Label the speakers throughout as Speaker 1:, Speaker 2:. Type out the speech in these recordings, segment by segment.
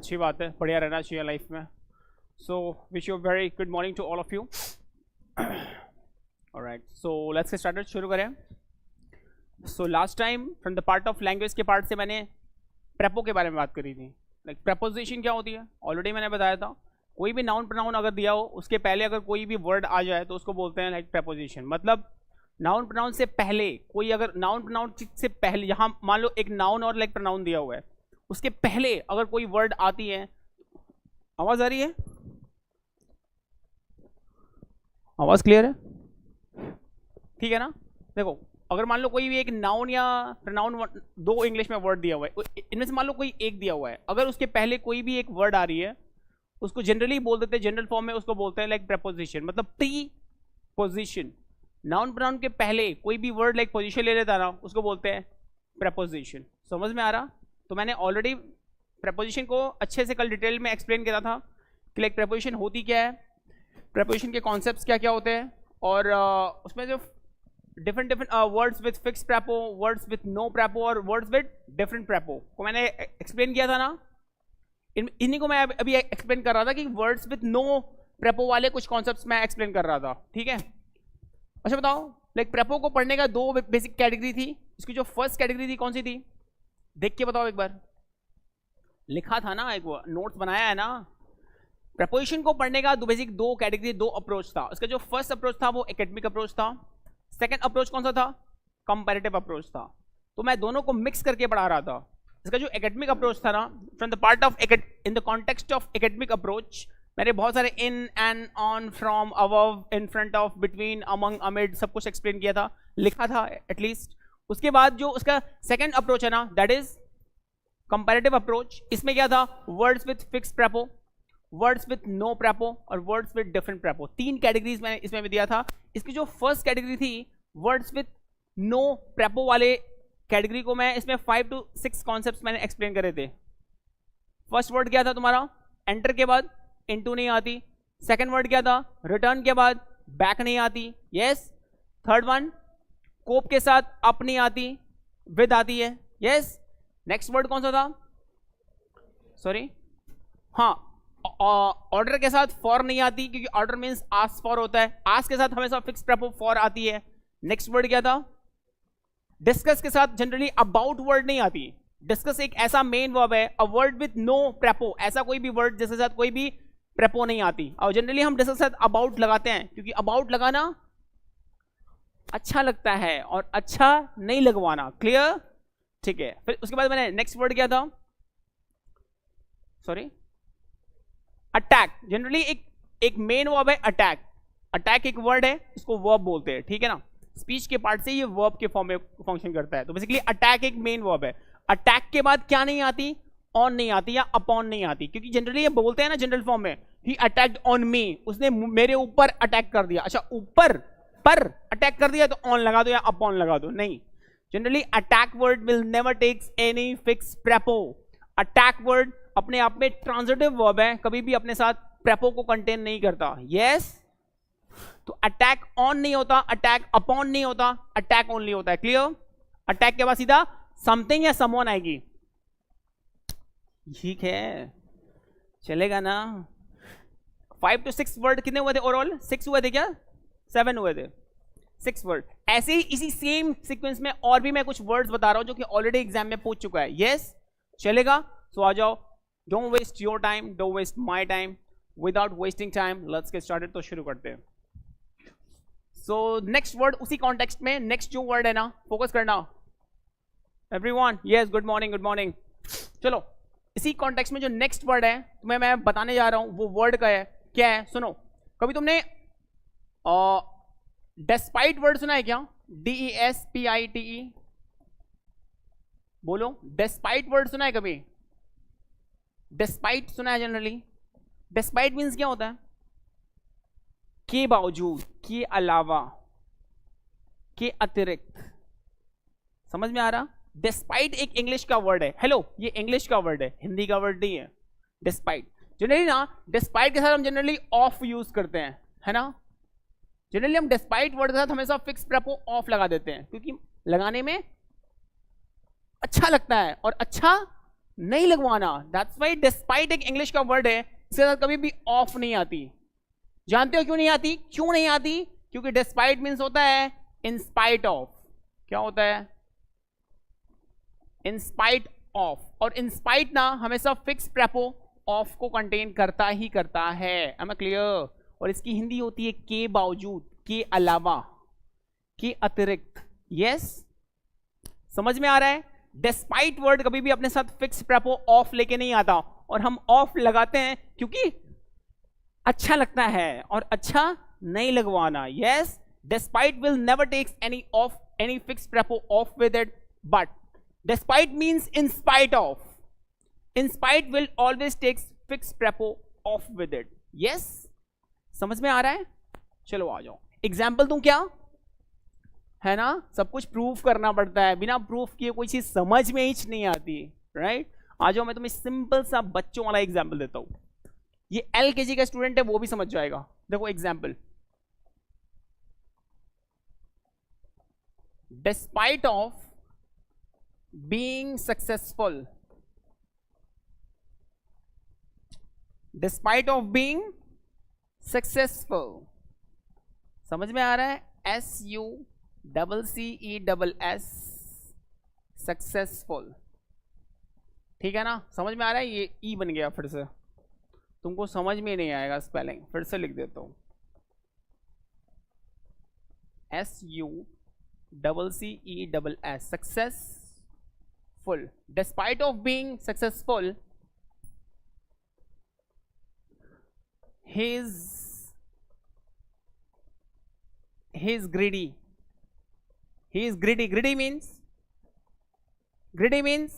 Speaker 1: अच्छी बात है, बढ़िया रहना चाहिए लाइफ में. So wish you very good morning to all of you. Alright, so let's get started. शुरू करें. So last time from the part of language के पार्ट से मैंने प्रेपो के बारे में बात करी थी. लाइक प्रेपोजिशन क्या होती है ऑलरेडी मैंने बताया था. कोई भी नाउन प्रोनाउन अगर दिया हो उसके पहले अगर कोई भी वर्ड आ जाए तो उसको बोलते हैं लाइक प्रेपोजिशन. मतलब नाउन प्रोनाउन से पहले कोई अगर नाउन प्रोनाउन से पहले, यहाँ मान लो एक नाउन और लाइक प्रोनाउन दिया हुआ है, उसके पहले अगर कोई वर्ड आती है. आवाज आ रही है? आवाज क्लियर है? ठीक है ना. देखो अगर मान लो कोई भी एक नाउन या प्रोनाउन, दो इंग्लिश में वर्ड दिया हुआ है, इनमें से मान लो कोई एक दिया हुआ है, अगर उसके पहले कोई भी एक वर्ड आ रही है उसको जनरली बोल देते हैं, जनरल फॉर्म में उसको बोलते हैं लाइक प्रेपोजिशन. मतलब प्री पोजिशन. नाउन प्रोनाउन के पहले कोई भी वर्ड लाइक पोजीशन ले लेता ना, उसको बोलते हैं प्रेपोजिशन. समझ में आ रहा? तो मैंने ऑलरेडी प्रेपोजिशन को अच्छे से कल डिटेल में एक्सप्लेन किया था कि लाइक प्रेपोजिशन होती क्या है, प्रेपोजिशन के कॉन्सेप्ट्स क्या क्या होते हैं, और उसमें जो different words with fix prepo, words with no prepo और वर्ड्स विद डिफरेंट प्रेपो को मैंने एक्सप्लेन किया था ना. इन्हीं को मैं अभी एक्सप्लेन कर रहा था कि वर्ड्स विद नो प्रेपो वाले कुछ कॉन्सेप्ट्स मैं एक्सप्लेन कर रहा था. ठीक है. अच्छा बताओ, लाइक प्रेपो को पढ़ने का दो बेसिक कैटेगरी थी. इसकी जो फर्स्ट कैटेगरी थी कौन सी थी? देख के बताओ एक बार. लिखा था ना, एक नोट्स बनाया है ना. प्रेपोजिशन को पढ़ने का दो कैटेगरी, दो अप्रोच था. इसका जो फर्स्ट अप्रोच था वो एकेडमिक अप्रोच था. सेकंड अप्रोच कौन सा था? कंपैरेटिव अप्रोच था. तो मैं दोनों को मिक्स करके पढ़ा रहा था. इसका जो एकेडमिक अप्रोच था ना, from the part of in the context of academic approach, मैंने बहुत सारे in and on, from, above, in front of, between, among, amid सब कुछ एक्सप्लेन किया था, लिखा था एटलीस्ट. उसके बाद जो उसका सेकंड अप्रोच है ना, दैट इज कंपैरेटिव अप्रोच. इसमें क्या था? Words with fix prepo, words with no prepo और वर्ड्स विद डिफरेंट प्रेपो. तीन कैटेगरीज मैंने इसमें भी दिया था. इसकी जो फर्स्ट कैटेगरी थी वर्ड्स विद नो प्रेपो वाले कैटेगरी को, मैं इसमें 5 to 6 कॉन्सेप्ट्स मैंने एक्सप्लेन करे थे. फर्स्ट वर्ड क्या था तुम्हारा? एंटर के बाद इनटू नहीं आती. सेकंड वर्ड क्या था? रिटर्न के बाद बैक नहीं आती. यस. थर्ड वन कोप के साथ अप नहीं आती, विद आती है. यस. नेक्स्ट वर्ड कौन सा था? सॉरी, हाँ, ऑर्डर के साथ फॉर नहीं आती क्योंकि ऑर्डर मींस आस्क फॉर होता है. आस्क के साथ हमेशा फिक्स प्रेपो फॉर आती है. नेक्स्ट वर्ड क्या था? डिस्कस के साथ जनरली अबाउट वर्ड नहीं आती. डिस्कस एक ऐसा मेन वर्ब है, अ वर्ड विद नो प्रेपो, ऐसा कोई भी वर्ड जिसके साथ कोई भी प्रेपो नहीं आती. और जनरली हम डिस्कस के साथ अबाउट लगाते हैं क्योंकि अबाउट लगाना अच्छा लगता है और अच्छा नहीं लगवाना. क्लियर? ठीक है. फिर उसके बाद मैंने नेक्स्ट वर्ड क्या था? Sorry, attack. जनरली एक मेन वर्ब है अटैक. अटैक एक वर्ड है, इसको वर्ब बोलते हैं. ठीक है ना. स्पीच के पार्ट से ये वर्ब के फॉर्म में फंक्शन करता है. तो बेसिकली अटैक एक मेन वर्ब है. अटैक के बाद क्या नहीं आती? ऑन नहीं आती या अपॉन नहीं आती, क्योंकि जनरली ये बोलते हैं ना जनरल फॉर्म में, ही अटैक्ड ऑन मी, उसने मेरे ऊपर अटैक कर दिया. अच्छा, ऊपर पर अटैक कर दिया तो ऑन लगा दो या अपॉन लगा दो. नहीं, generally attack word will never takes any fix prepo. Attack word अपने आप में ट्रांजिटिव वर्ब है, कभी भी अपने साथ प्रेपो को कंटेन नहीं करता. यस. तो अटैक ऑन नहीं होता, अटैक अपॉन नहीं होता, अटैक ओनली होता है. क्लियर? अटैक के बाद सीधा समथिंग या समवन आएगी. ठीक है, चलेगा ना. 5 to 6 वर्ड कितने हुए थे ओवरऑल? 6 हुए थे क्या? 7 हुए थे. 6 वर्ड. ऐसे ही इसी सेम सीक्वेंस में और भी मैं कुछ वर्ड्स बता रहा हूं जो कि ऑलरेडी एग्जाम में पूछ चुका है. यस, चलेगा. सो आ जाओ. Don't waste your time, don't waste my time. Without wasting time let's get started. तो शुरू करते हैं. सो नेक्स्ट वर्ड उसी कॉन्टेक्स्ट में, नेक्स्ट जो वर्ड है ना, फोकस करना everyone. Yes, good morning, good morning. चलो, इसी कॉन्टेक्स्ट में जो नेक्स्ट वर्ड है तुम्हें मैं बताने जा रहा हूं वो वर्ड का है. क्या है? सुनो. कभी तुमने डेस्पाइट वर्ड सुना है क्या? DESPITE. बोलो, डेस्पाइट वर्ड सुना है कभी? डेस्पाइट सुना है जनरली. डेस्पाइट मीन्स क्या होता है? के बावजूद, के अलावा, के अतिरिक्त. समझ में आ रहा? डिस्पाइट एक इंग्लिश का वर्ड है. हेलो, ये इंग्लिश का वर्ड है, हिंदी का वर्ड नहीं है. डिस्पाइट जनरली ना, डिस्पाइट के साथ हम जनरली ऑफ यूज करते हैं, है ना. जनरली हम डिस्पाइट वर्ड के साथ हमेशा फिक्स प्रेपो ऑफ लगा देते हैं क्योंकि लगाने में अच्छा लगता है और अच्छा नहीं लगवाना। दैट्स वाई डिस्पाइट एक इंग्लिश का वर्ड है, इसके साथ कभी भी ऑफ नहीं आती। जानते हो क्यों नहीं आती? क्यों नहीं आती? क्योंकि डिस्पाइट मीन्स होता है इन स्पाइट ऑफ। क्या होता है? In spite of. और इन स्पाइट ना हमेशा फिक्स प्रेपो ऑफ को कंटेन करता ही करता है। Am I clear? और इसकी हिंदी होती है के बावजूद, के अलावा, के अतिरिक्त। यस, समझ में आ रहा है? डिस्पाइट वर्ड कभी भी अपने साथ फिक्स प्रेपो ऑफ लेके नहीं आता, और हम ऑफ लगाते हैं क्योंकि अच्छा लगता है, और अच्छा नहीं लगवाना। Yes, despite will never takes any of, any fix prepo of with it, but despite means in spite of. In spite will always takes fix prepo of with it. Yes, समझ में आ रहा है? चलो आ जाओ, एग्जाम्पल दूं क्या? है ना, सब कुछ प्रूफ करना पड़ता है, बिना प्रूफ किए कोई चीज समझ में ही नहीं आती, राइट? आ जाओ, मैं तुम्हें सिंपल सा बच्चों वाला एग्जाम्पल देता हूं। ये LKG का स्टूडेंट है, वो भी समझ जाएगा। देखो example, despite of being successful, despite of being successful, समझ में आ रहा है? SUCCESS, successful. ठीक है ना, समझ में आ रहा है? ये ई बन गया, फिर से तुमको समझ में नहीं आएगा स्पेलिंग, फिर से लिख देता हूं, SUCCESS, successful. Despite of being successful, he is greedy. He is greedy. Greedy means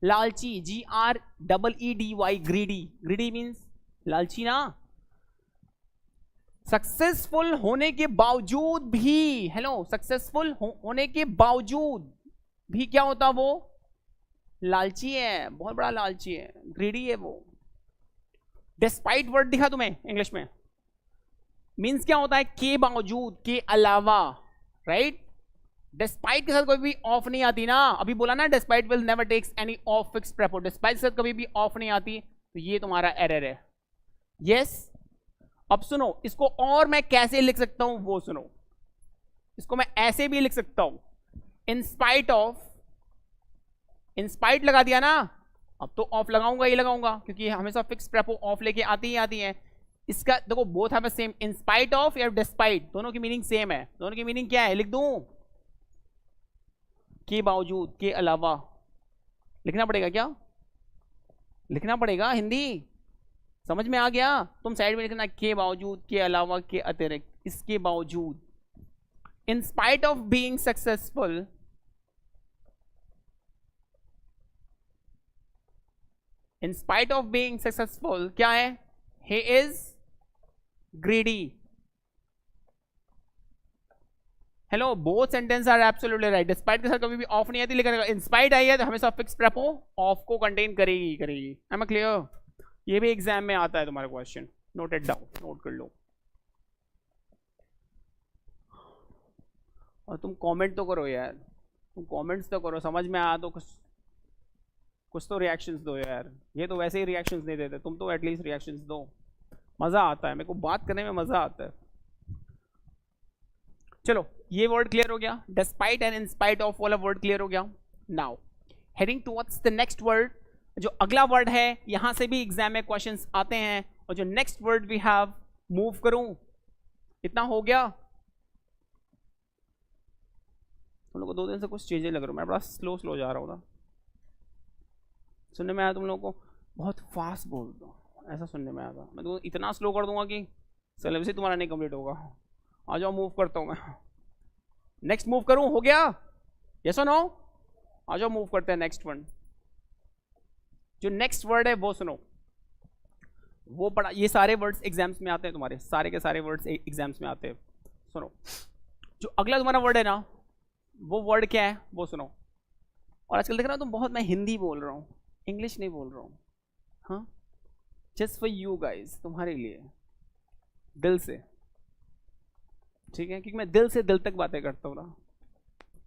Speaker 1: लालची। GREEDY, greedy. Greedy means लालची ना। सक्सेसफुल होने के बावजूद भी, हेलो, सक्सेसफुल होने के बावजूद भी क्या होता? वो लालची है, बहुत बड़ा लालची है, ग्रीडी है वो। डिस्पाइट वर्ड दिखा तुम्हें इंग्लिश में, मीन्स क्या होता है? के बावजूद, के अलावा, राइट? डिस्पाइट के साथ कोई भी ऑफ नहीं आती ना। अभी बोला ना, despite will never takes any of fix prepo. Despite के साथ कभी भी ऑफ नहीं आती, तो ये तुम्हारा एरर है। यस, अब सुनो, इसको और मैं कैसे लिख सकता हूं वो सुनो। इसको मैं ऐसे भी लिख सकता हूं, इन स्पाइट ऑफ, इन स्पाइट लगा दिया ना, अब तो ऑफ लगाऊंगा ही लगाऊंगा, क्योंकि हमेशा फिक्स प्रेपो ऑफ लेके आती ही आती है। इसका देखो, both have same, in spite of या डिस्पाइट, दोनों की मीनिंग सेम है। दोनों की मीनिंग क्या है? लिख दूं, के बावजूद, के अलावा। लिखना पड़ेगा क्या? लिखना पड़ेगा, हिंदी समझ में आ गया? तुम साइड में लिखना, के बावजूद, के अलावा, के अतिरिक्त, इसके बावजूद। In spite of being successful, in spite of being successful क्या है? he is greedy. Hello, both sentence are absolutely right. Despite के साथ कभी भी ऑफ नहीं आती, लेकिन इन स्पाइट आई है तो हमेशा फिक्स प्रेपो ऑफ को कंटेन करेगी करेगी। Am I clear? ये भी एग्जाम में आता है तुम्हारा question, note it down, note कर लो। और तुम कमेंट तो करो यार, तुम कमेंट्स तो करो, समझ में आया तो कुछ तो रिएक्शंस दो यार। ये तो वैसे ही रिएक्शंस नहीं देते, तुम तो एटलीस्ट रिएक्शंस दो। मजा आता है, मेरे को बात करने में मजा आता है। चलो, ये वर्ड क्लियर हो गया, despite and in spite of वाला वर्ड क्लियर हो गया। Now heading towards the next word, जो अगला वर्ड है, यहां से भी एग्जाम में क्वेश्चंस आते हैं। और जो next word we have, move करूं, इतना हो गया। तुम लोग को 2 दिन से कुछ चीजें लग रहा हूं, मैं बड़ा स्लो जा रहा हूं ना। सुनने में आया तुम लोगों को बहुत फास्ट बोल दो, ऐसा सुनने में आया था। मैं तो इतना स्लो कर दूंगा कि सिलेबस ही तुम्हारा नहीं कंप्लीट होगा। आ जाओ, मूव करता हूं मैं। नेक्स्ट मूव करूं, हो गया? यस और नो? आ जाओ, मूव करते हैं नेक्स्ट वन। जो नेक्स्ट वर्ड है वो सुनो, वो पढ़ा। ये सारे वर्ड्स एग्जाम्स में आते हैं तुम्हारे, सारे के सारे वर्ड्स एग्जाम्स में आते हैं। सुनो, जो अगला तुम्हारा वर्ड है ना, वो वर्ड क्या है वो सुनो। और आजकल देख रहा हो तुम, बहुत मैं हिंदी बोल रहा हूँ, इंग्लिश नहीं बोल रहा हूँ। हाँ, जस्ट फॉर यू गाइज, तुम्हारे लिए, दिल से, ठीक है? क्योंकि मैं दिल से दिल तक बातें करता हूँ ना,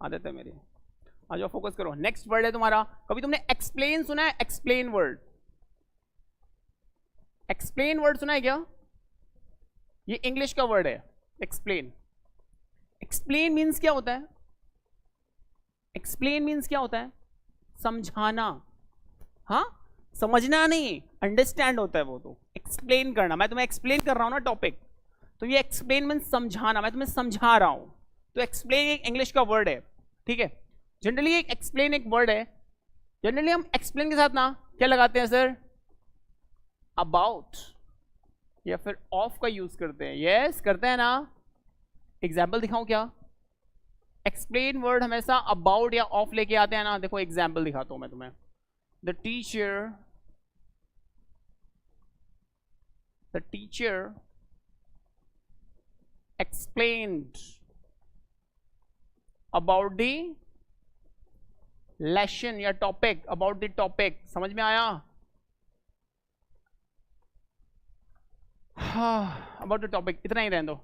Speaker 1: आदत है मेरी। आ जाओ फोकस करो। नेक्स्ट वर्ड है तुम्हारा, कभी तुमने एक्सप्लेन सुना है? एक्सप्लेन वर्ड, एक्सप्लेन वर्ड सुना है क्या? ये इंग्लिश का वर्ड है एक्सप्लेन। एक्सप्लेन मीन्स क्या होता है? एक्सप्लेन मीन्स क्या होता है? समझाना। हाँ, समझना नहीं, अंडरस्टैंड होता है वो तो। एक्सप्लेन करना, मैं तुम्हें एक्सप्लेन कर रहा हूं ना टॉपिक, तो ये एक्सप्लेन मीन्स समझाना, मैं तुम्हें समझा रहा हूं। तो एक्सप्लेन एक इंग्लिश का वर्ड है, ठीक है। जनरली एक एक्सप्लेन एक वर्ड है, जनरली हम एक्सप्लेन के साथ ना क्या लगाते हैं सर? अबाउट या फिर ऑफ का यूज करते हैं। यस, करते हैं ना। एग्जाम्पल दिखाऊं क्या? एक्सप्लेन वर्ड हमेशा अबाउट या ऑफ लेके आते हैं ना। देखो एग्जाम्पल दिखाता हूं मैं तुम्हें। The teacher explained about the lesson या टॉपिक, about the topic। समझ में आया? हाँ, about the topic इतना ही रहने दो,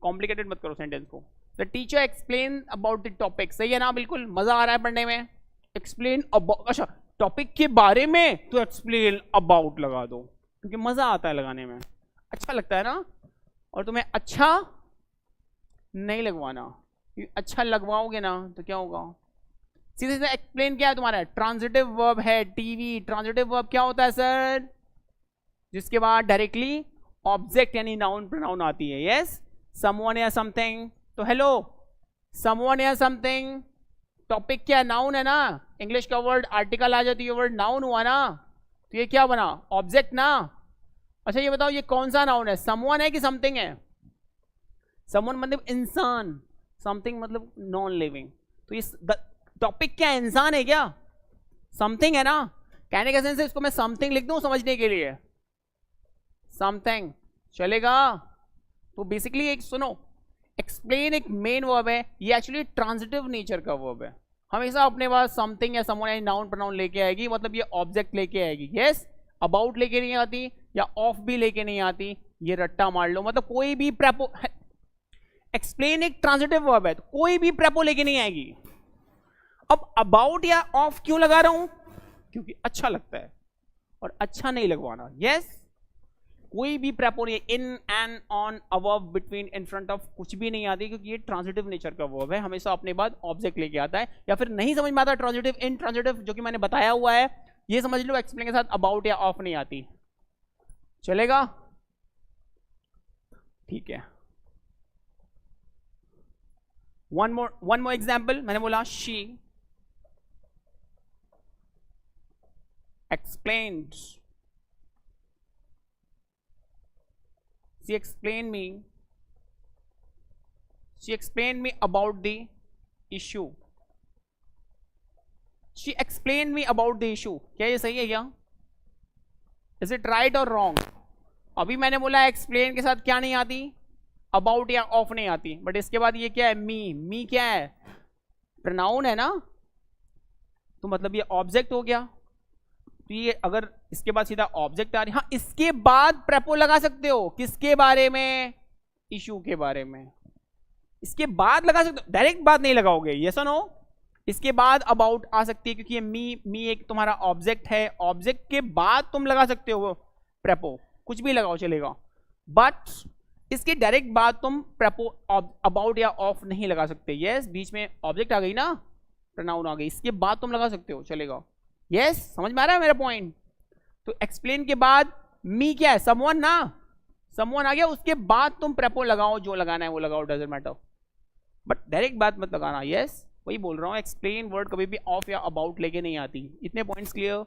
Speaker 1: कॉम्प्लिकेटेड मत करो सेंटेंस को। The teacher explain about the topic, सही है ना? बिल्कुल मजा आ रहा है पढ़ने में। एक्सप्लेन अबाउट, अच्छा टॉपिक के बारे में, तो एक्सप्लेन अबाउट लगा दो, क्योंकि मजा आता है लगाने में, अच्छा लगता है ना। और तुम्हें अच्छा नहीं लगवाना, अच्छा लगवाओगे ना तो क्या होगा? सीधे सीधे एक्सप्लेन क्या है तुम्हारा? ट्रांजिटिव वर्ब है, टीवी। ट्रांजिटिव वर्ब क्या होता है सर? जिसके बाद डायरेक्टली ऑब्जेक्ट यानी नाउन प्रोनाउन आती है। यस, समवन या समथिंग। तो हेलो, समवन या समथिंग, टॉपिक क्या? नाउन है ना। इंग्लिश का वर्ड आर्टिकल आ जाती है, वर्ड नाउन हुआ ना, तो ये क्या बना? ऑब्जेक्ट ना। अच्छा ये बताओ, ये कौन सा नाउन है? समवन है कि समथिंग है? समवन मतलब इंसान, समथिंग मतलब नॉन लिविंग। तो इस टॉपिक क्या इंसान है क्या? समथिंग है ना। कहने का सेंस है इसको मैं समथिंग लिख दूं समझने के लिए, समथिंग चलेगा। तो बेसिकली एक सुनो, एक्सप्लेन एक मेन वर्ब है, ये एक्चुअली ट्रांजिटिव नेचर का वर्ब है। हमेशा अपने पास समथिंग या समवन या नाउन प्रोनाउन लेके आएगी, मतलब ये ऑब्जेक्ट लेके आएगी। यस, अबाउट लेके नहीं आती या ऑफ भी लेके नहीं आती, ये रट्टा मार लो। मतलब कोई भी प्रेपो, एक्सप्लेन एक ट्रांजिटिव वर्ब है तो कोई भी प्रेपो लेके नहीं आएगी। अब अबाउट या ऑफ क्यों लगा रहा हूं? क्योंकि अच्छा लगता है, और अच्छा नहीं लगवाना। यस, कोई भी प्रेपो नहीं, in, an, on, above, between, in front of कुछ भी नहीं आती, क्योंकि ये ट्रांजिटिव नेचर का वर्ब है। हमेशा अपने बाद ऑब्जेक्ट लेके आता है। या फिर नहीं समझ में आता ट्रांजिटिव, इन ट्रांजिटिव, जो कि मैंने बताया हुआ है, ये समझ लो एक्सप्लेन के साथ अबाउट या ऑफ नहीं आती, चलेगा? ठीक है, वन मोर एग्जाम्पल। मैंने बोला she explained, she explained me about the issue, she explained me about the issue। क्या ये सही है क्या? Is it right or wrong? अभी मैंने बोला एक्सप्लेन के साथ क्या नहीं आती? अबाउट या ऑफ नहीं आती, बट इसके बाद ये क्या है? मी क्या है? प्रोनाउन है ना, तो मतलब ये ऑब्जेक्ट हो गया। तो ये अगर इसके बाद सीधा ऑब्जेक्ट आ रही, हाँ इसके बाद प्रेपो लगा सकते हो। किसके बारे में? इशू के बारे में। इसके बाद लगा सकते हो, डायरेक्ट बात नहीं लगाओगे। यस और नो? इसके बाद अबाउट आ सकती है, क्योंकि ये मी एक तुम्हारा ऑब्जेक्ट है। ऑब्जेक्ट के बाद तुम लगा सकते हो प्रेपो, कुछ भी लगाओ चलेगा, बट इसके डायरेक्ट बाद तुम प्रेपो अबाउट या ऑफ नहीं लगा सकते। यस, बीच में ऑब्जेक्ट आ गई ना, प्रोनाउन आ गई, इसके बाद तुम लगा सकते हो, चलेगा। यस, समझ में आ रहा है मेरा पॉइंट? तो एक्सप्लेन के बाद मी क्या है? समवन ना, समवन आ गया, उसके बाद तुम प्रेपो लगाओ, जो लगाना है वो लगाओ, डजंट मैटर, बट डायरेक्ट बात मत लगाना। यस, वही बोल रहा हूँ, एक्सप्लेन वर्ड कभी भी ऑफ या अबाउट लेके नहीं आती। इतने points clear?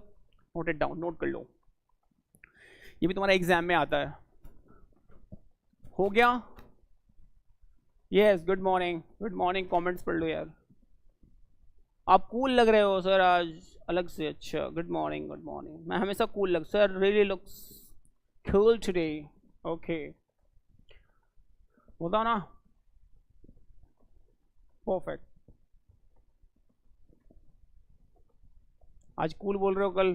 Speaker 1: Note it down, note कर लो, ये भी तुम्हारा एग्जाम में आता है। हो गया? Yes, good morning, good morning. Comments पढ़ लो यार। आप कूल लग रहे हो सर आज अलग से। अच्छा, गुड मॉर्निंग, गुड मॉर्निंग। मैं हमेशा कूल लग, sir really looks cool today. Okay, बताओ ना, परफेक्ट। आज कूल बोल रहे हो, कल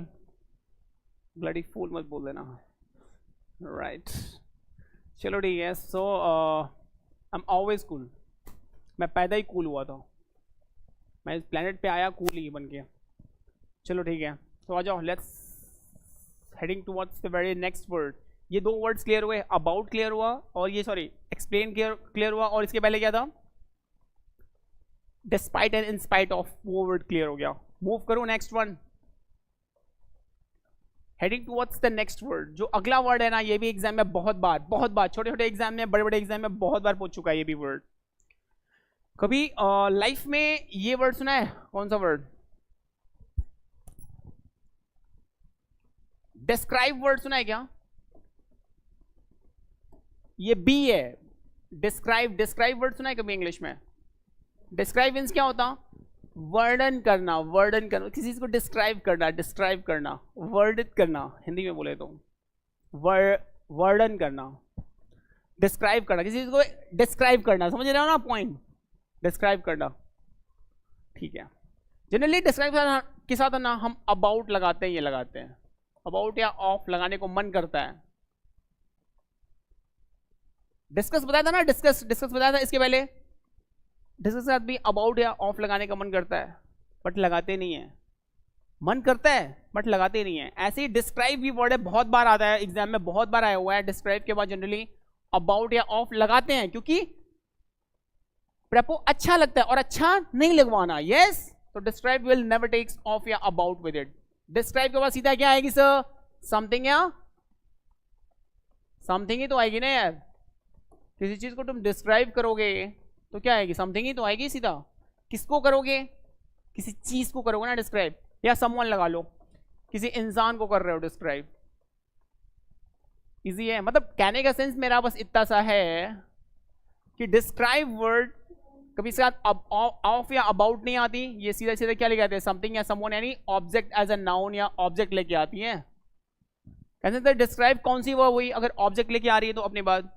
Speaker 1: ब्लडी फूल मत बोल देना। राइट, चलो ठीक है। सो आई एम ऑलवेज कूल, मैं पैदा ही कूल हुआ था, मैं इस प्लेनेट पे आया कूल ही बन के। चलो ठीक है, तो आ जाओ, let's heading towards the very next word. ये दो वर्ड्स क्लियर हुए, अबाउट क्लियर हुआ और ये सॉरी एक्सप्लेन क्लियर हुआ, और इसके पहले क्या था, despite and in spite of, वो वर्ड क्लियर हो गया। मूव करो next one, heading towards the next word. जो अगला वर्ड है ना, ये भी एग्जाम में बहुत बार छोटे छोटे एग्जाम में, बड़े बड़े एग्जाम में बहुत बार पूछ चुका है ये भी वर्ड। कभी लाइफ में ये वर्ड सुना है? कौन सा वर्ड? डिस्क्राइब वर्ड सुना है क्या? ये बी है, डिस्क्राइब वर्ड सुना है कभी इंग्लिश में? डिस्क्राइब मींस क्या होता? वर्णन करना, किसी चीज को डिस्क्राइब करना, वर्णित करना, हिंदी में बोले तो वर्णन करना, डिस्क्राइब करना, किसी चीज को डिस्क्राइब करना, समझ रहे हो ना पॉइंट? डिस्क्राइब करना, ठीक है। जनरली डिस्क्राइब के साथ ना हम अबाउट लगाते हैं, ये लगाते हैं अबाउट या ऑफ लगाने को मन करता है। डिस्कस बताया था ना, डिस्कस बताया था इसके पहले, डिस्कस के साथ भी अबाउट या ऑफ लगाने का मन करता है बट लगाते नहीं है, मन करता है बट लगाते नहीं है। ऐसे ही डिस्क्राइब भी वर्ड है, बहुत बार आता है एग्जाम में, बहुत बार आया हुआ है। डिस्क्राइब के बाद जनरली अबाउट या ऑफ लगाते हैं क्योंकि प्रेपो अच्छा लगता है और अच्छा नहीं लगवाना। यस, तो describe will never takes of या अबाउट विद इट। डिस्क्राइब के बाद सीधा क्या आएगी सर? समथिंग या समथिंग ही तो आएगी ना यार। किसी चीज को तुम डिस्क्राइब करोगे तो क्या आएगी? समथिंग ही तो आएगी सीधा। किसको करोगे? किसी चीज को करोगे ना डिस्क्राइब, या समवन लगा लो, किसी इंसान को कर रहे हो डिस्क्राइब। इजी है, मतलब कहने का सेंस मेरा बस इतना सा है कि डिस्क्राइब वर्ड कभी साथ ऑफ या अबाउट नहीं आती, ये सीधा सीधा क्या लेके आते हैं? समथिंग या समवन, यानी ऑब्जेक्ट एज अ नाउन या ऑब्जेक्ट लेके आती है। कहते हैं डिस्क्राइब कौन सी वर्ब हुई? अगर ऑब्जेक्ट लेके आ रही है तो अपने बाद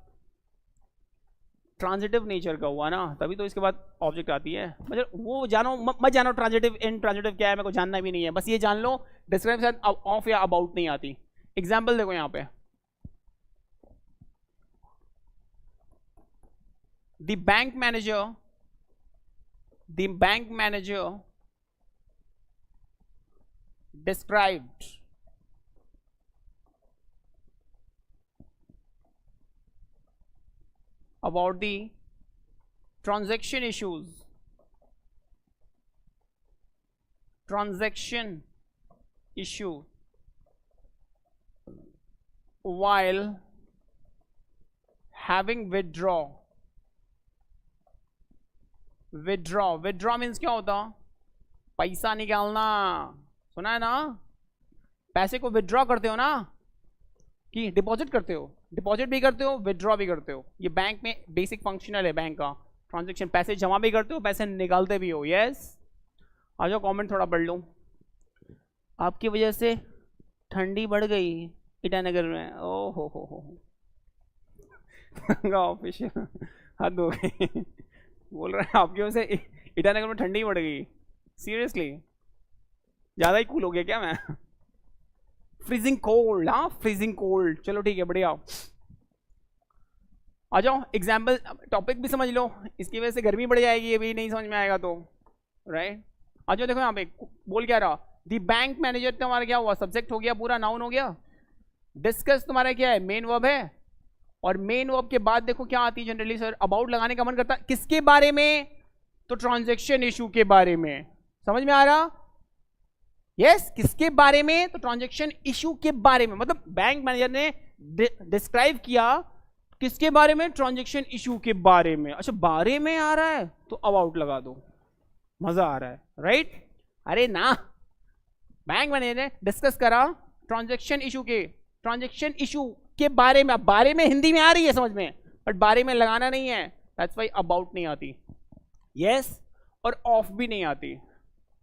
Speaker 1: ट्रांजिटिव नेचर का हुआ ना, तभी तो इसके बाद ऑब्जेक्ट आती है। मतलब वो जानो मत जानो ट्रांजिटिव इंट्रांजिटिव क्या है, मेरे को जानना भी नहीं है, बस ये जान लो डिस्क्राइब के साथ ऑफ या अबाउट नहीं आती। एग्जाम्पल देखो यहाँ पे, the bank manager described about the transaction issue while having withdraw means क्या होता? पैसा निकालना। सुना है ना? पैसे को विड्रॉ करते हो ना, कि डिपॉजिट करते हो, डिपॉजिट भी करते हो, विड्रॉ भी करते हो। ये बैंक में बेसिक फंक्शनल है बैंक का ट्रांजैक्शन। पैसे जमा भी करते हो, पैसे निकालते भी हो। यस, आ जाओ कमेंट थोड़ा पढ़ लो। आपकी वजह से ठंडी बढ़ गई ईटानगर में, ओ हो ऑफिशियल हद हो गई। बोल रहा है आपकी वजह से ईटानगर में ठंडी बढ़ गई। सीरियसली ज्यादा ही कूल हो गया क्या मैं? फ्रीजिंग कोल्ड, हाँ फ्रीजिंग कोल्ड। चलो ठीक है, बढ़िया। आ जाओ एग्जाम्पल, टॉपिक भी समझ लो, इसकी वजह से गर्मी बढ़ जाएगी, ये भी नहीं समझ में आएगा तो, राइट। आ जाओ, देखो यहाँ पे बोल क्या रहा, द बैंक मैनेजर तुम्हारा क्या हुआ? सब्जेक्ट हो गया, पूरा नाउन हो गया। डिस्कस तुम्हारा क्या है? मेन वर्ब है। और मेन वर्ब के बाद देखो क्या आती है जनरली सर? अबाउट लगाने का मन करता है। किसके बारे में? तो ट्रांजैक्शन इशू के बारे में। समझ में आ रहा? यस, किसके बारे में? तो ट्रांजैक्शन इशू के बारे में। मतलब बैंक मैनेजर ने डिस्क्राइब किया किसके बारे में? ट्रांजैक्शन इशू के बारे में। अच्छा, बारे में आ रहा है तो अबाउट लगा दो, मजा आ रहा है, राइट? अरे ना, बैंक मैनेजर ने डिस्कस करा ट्रांजैक्शन इशू के बारे में। अब बारे में हिंदी में आ रही है समझ में, बट बारे में लगाना नहीं है, दैट्स व्हाई अबाउट नहीं आती। यस, और ऑफ भी नहीं आती।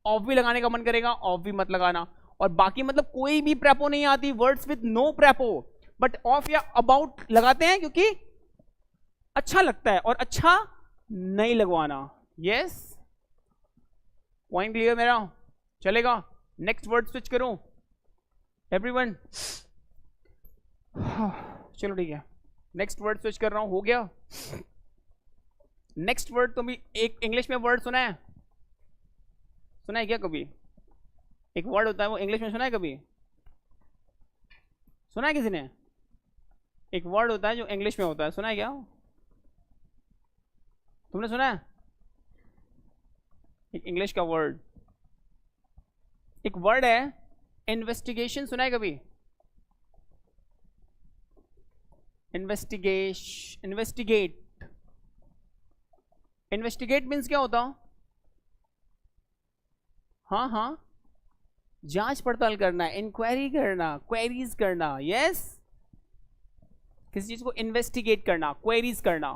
Speaker 1: ऑफ भी लगाने का मन करेगा, ऑफ भी मत लगाना। और बाकी मतलब कोई भी प्रेपो नहीं आती, words with no prepo, but of या अबाउट लगाते हैं क्योंकि अच्छा लगता है और अच्छा नहीं लगवाना। यस, पॉइंट क्लियर मेरा? चलेगा, नेक्स्ट वर्ड स्विच करूं एवरीवन? चलो ठीक है, नेक्स्ट वर्ड स्विच कर रहा हूं। हो गया नेक्स्ट वर्ड? तो भी एक इंग्लिश में वर्ड सुना है, सुना है क्या कभी? एक वर्ड होता है वो इंग्लिश में, सुना है कभी? सुना है किसी ने? एक वर्ड होता है जो इंग्लिश में होता है, सुना है क्या? तुमने सुना है? एक इंग्लिश का वर्ड, एक वर्ड है इन्वेस्टिगेशन, सुना है कभी? इन्वेस्टिगेट मीन्स क्या होता? हाँ हाँ, जांच पड़ताल करना, इंक्वायरी करना, क्वेरीज करना। यस, किसी चीज को इन्वेस्टिगेट करना, क्वेरीज करना,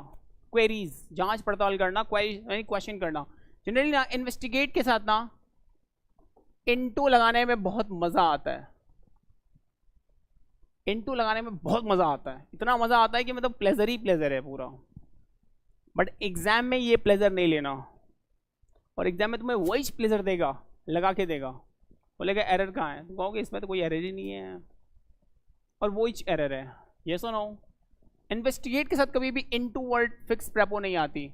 Speaker 1: क्वेरीज जांच पड़ताल करना, क्वेरी क्वेश्चन करना। जनरली ना इन्वेस्टिगेट के साथ ना इनटू लगाने में बहुत मजा आता है। इनटू लगाने में बहुत मजा आता है, इतना मजा आता है कि मतलब प्लेजर ही प्लेजर है पूरा। बट एग्जाम में ये प्लेजर नहीं लेना, और एग्जाम में तुम्हें वही प्लेजर देगा, लगा के देगा, बोलेगा एरर कहाँ है, तो कहोगे इसमें तो कोई एरर ही नहीं है, और वही एरर है। यस और नो? इन्वेस्टिगेट के साथ कभी भी इनटू वर्ड फिक्स प्रेपो नहीं आती।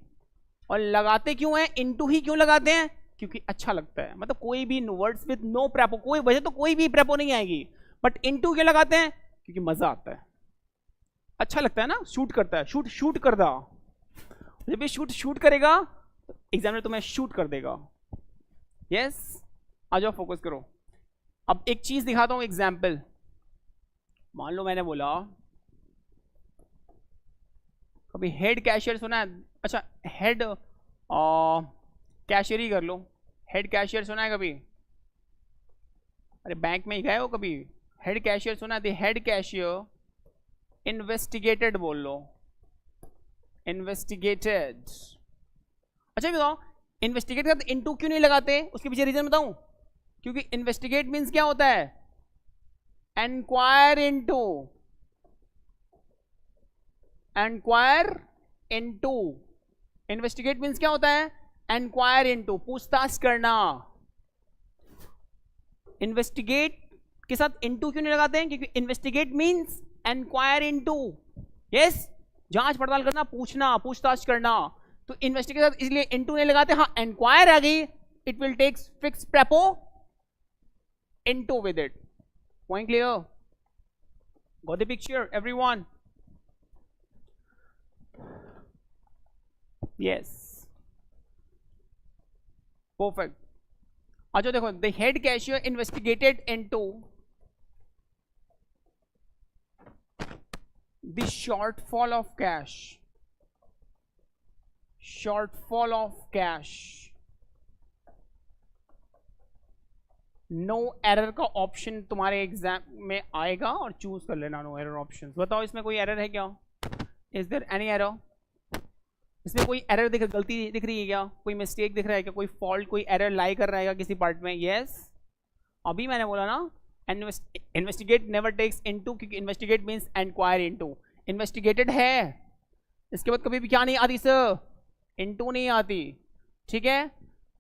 Speaker 1: और लगाते क्यों हैं इनटू ही, क्यों लगाते हैं? क्योंकि अच्छा लगता है। मतलब कोई भी वर्ड्स विद नो प्रेपो, कोई वजह तो कोई भी प्रेपो नहीं आएगी, बट इनटू क्यों लगाते हैं? क्योंकि मजा आता है, अच्छा लगता है ना। शूट करता है, शूट कर दा, जब भी शूट करेगा एग्जामिनर तुम्हें शूट कर देगा। यस, आ जाओ फोकस करो। अब एक चीज दिखाता हूं एग्जाम्पल। मान लो मैंने बोला कभी हेड कैशियर सुना है? अच्छा, हेड कैशियर ही कर लो। हेड कैशियर सुना है कभी? अरे बैंक में ही गए हो कभी? हेड कैशियर सुना है? हेड कैशियर इन्वेस्टिगेटेड बोल लो, इन्वेस्टिगेटेड। अच्छा बताओ, इन्वेस्टिगेट का इनटू क्यों नहीं लगाते? उसके पीछे रीजन बताऊं? क्योंकि इन्वेस्टिगेट मींस क्या होता है? Enquire into, enquire into. Investigate means क्या होता है? एनक्वायर इनटू, पूछताछ करना। इन्वेस्टिगेट के साथ इनटू क्यों नहीं लगाते हैं? क्योंकि investigate means enquire into. Yes, जांच पड़ताल करना, पूछना, पूछताछ करना। तो इन्वेस्टिगेट के साथ इसलिए इनटू नहीं लगाते। हाँ, एनक्वायर आ गई, it will take fix prepo into with it. Point clear? Got the picture everyone? Yes, perfect. अच्छा देखो, the head cashier investigated into the shortfall of cash, shortfall of cash. No error का option तुम्हारे exam में आएगा और choose कर लेना no error option. बताओ इसमें कोई एरर है क्या? Is there any error? इसमें कोई एरर गलती दिख रही है क्या? कोई मिस्टेक दिख रहा है क्या? कोई फॉल्ट, कोई एरर लाई कर रहा है क्या किसी पार्ट में? यस, अभी मैंने बोला ना, इन्वेस्टिगेट नेवर टेक्स इनटू, क्योंकि investigate means enquire into. Investigated है, इसके बाद कभी भी क्या नहीं आती सर? इनटू नहीं आती। ठीक है,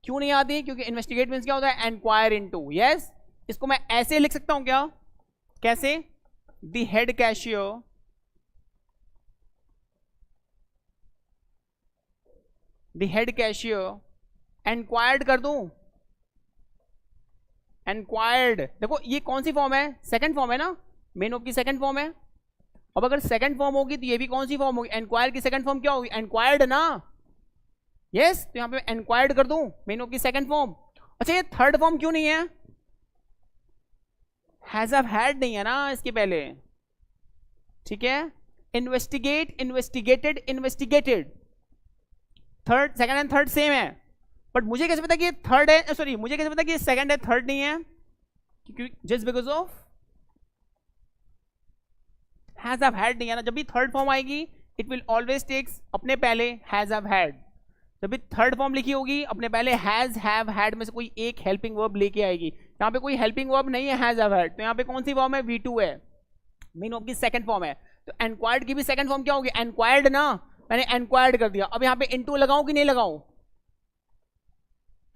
Speaker 1: क्यों नहीं आती? क्योंकि इन्वेस्टिगेट मींस क्या होता है? Enquire into. यस, इसको मैं ऐसे लिख सकता हूं क्या? कैसे? द हेड कैशियर एनक्वायर्ड कर दूं, एनक्वायर्ड। देखो ये कौन सी फॉर्म है? सेकंड फॉर्म है ना, मेन ऑफ की सेकंड फॉर्म है। अब अगर सेकंड फॉर्म होगी तो ये भी कौन सी फॉर्म होगी? एनक्वायर की सेकंड फॉर्म क्या होगी? एनक्वायर्ड ना। यस, तो यहां पे एनक्वायर्ड कर दूं, मेन ऑफ की सेकंड फॉर्म। अच्छा, ये थर्ड फॉर्म क्यों नहीं है? हैज हैव हैड नहीं है ना इसके पहले। ठीक है, investigate, investigated, investigated, third, second and third same है। बट मुझे कैसे पता कि ये थर्ड है? सॉरी, मुझे कैसे पता कि ये सेकंड है, थर्ड नहीं है? क्योंकि just because of has have had नहीं है ना। जब भी थर्ड फॉर्म आएगी इट विल ऑलवेज टेक्स अपने पहले हैज हैव हैड। जब भी थर्ड फॉर्म लिखी होगी अपने पहले हैज हैव हैड में से कोई एक हेल्पिंग वर्ब लेके आएगी। यहाँ पे कोई हेल्पिंग वर्ब नहीं है हैज हैव हैड, तो यहाँ पे कौन सी फॉर्म है? V2 है, मेन वर्ब की सेकंड फॉर्म है। तो एनक्वायर्ड की भी सेकंड फॉर्म क्या होगी? एनक्वायर्ड ना। मैंने एनक्वायर्ड कर दिया, अब यहाँ पे इनटू लगाऊं कि नहीं लगाऊं?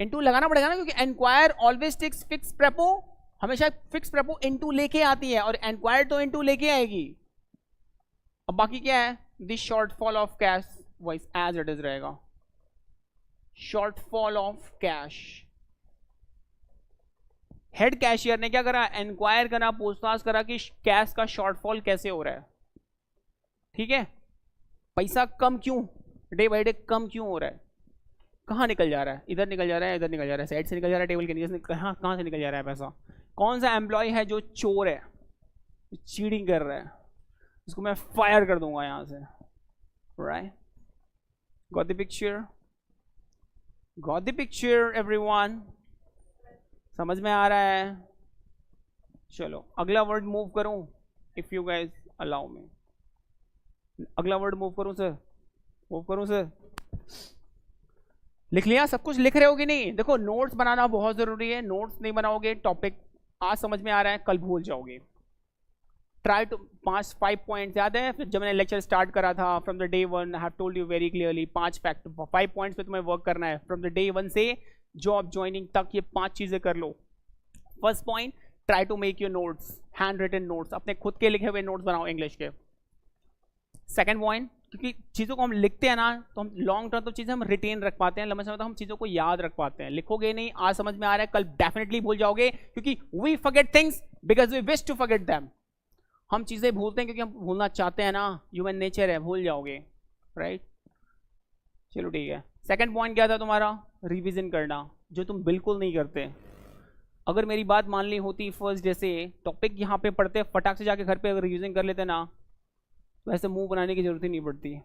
Speaker 1: इनटू लगाना पड़ेगा ना, क्योंकि एनक्वायर ऑलवेज टेक्स फिक्स प्रेपो, हमेशा फिक्स प्रेपो इनटू लेके आती है, और एनक्वायर्ड तो इनटू लेके आएगी। अब बाकी क्या है? The shortfall of cash wise as it is रहेगा, shortfall of cash. Head cashier ने क्या करा, इंक्वायर करा, पूछताछ करा कि कैश का शॉर्टफॉल कैसे हो रहा है, ठीक है, पैसा कम क्यों, डे बाई डे कम क्यों हो रहा है, कहाँ निकल जा रहा है, इधर निकल जा रहा है, इधर निकल जा रहा है, साइड से निकल जा रहा है, टेबल के नीचे से, कहाँ से निकल जा रहा है पैसा, कौन सा एम्प्लॉय है जो चोर है, चीटिंग कर रहा है, इसको मैं फायर कर दूंगा यहां से, right, got the picture, got the picture everyone, समझ में आ रहा है। चलो अगला वर्ड मूव करूं, if you guys allow me, अगला वर्ड मूव करूं सर, मूव करूं सर, लिख लिया सब कुछ, लिख रहे हो कि नहीं, देखो नोट्स बनाना बहुत जरूरी है, नोट्स नहीं बनाओगे टॉपिक आज समझ में आ रहा है कल भूल जाओगे। ट्राई टू 5 पॉइंट्स याद है, फिर जब मैंने लेक्चर स्टार्ट करा था from the day 1 I have told you very clearly 5 points पे तुम्हें वर्क करना है फ्रॉम द डे 1 से जॉब ज्वाइनिंग तक, ये 5 चीजें कर लो। First point, try to make your notes, handwritten notes, अपने खुद के लिखे हुए नोट्स बनाओ इंग्लिश के। सेकेंड पॉइंट, क्योंकि चीज़ों को हम लिखते हैं ना तो हम लॉन्ग टर्म तो चीज़ें हम रिटेन रख पाते हैं, लंबे समय तो हम चीज़ों को याद रख पाते हैं। लिखोगे नहीं, आज समझ में आ रहा है कल डेफिनेटली भूल जाओगे, क्योंकि we forget things because we wish to forget them. हम चीज़ें भूलते हैं क्योंकि हम भूलना चाहते हैं ना, ह्यूमन नेचर है, भूल जाओगे, राइट। चलो ठीक है। सेकंड पॉइंट क्या था तुम्हारा, रिवीजन करना, जो तुम बिल्कुल नहीं करते। अगर मेरी बात मान ली होती फर्स्ट डे से, टॉपिक यहाँ पे पढ़ते फटाक से जाके घर पे अगर रिवीजन कर लेते ना, वैसे मुंह बनाने की जरूरत ही नहीं पड़ती।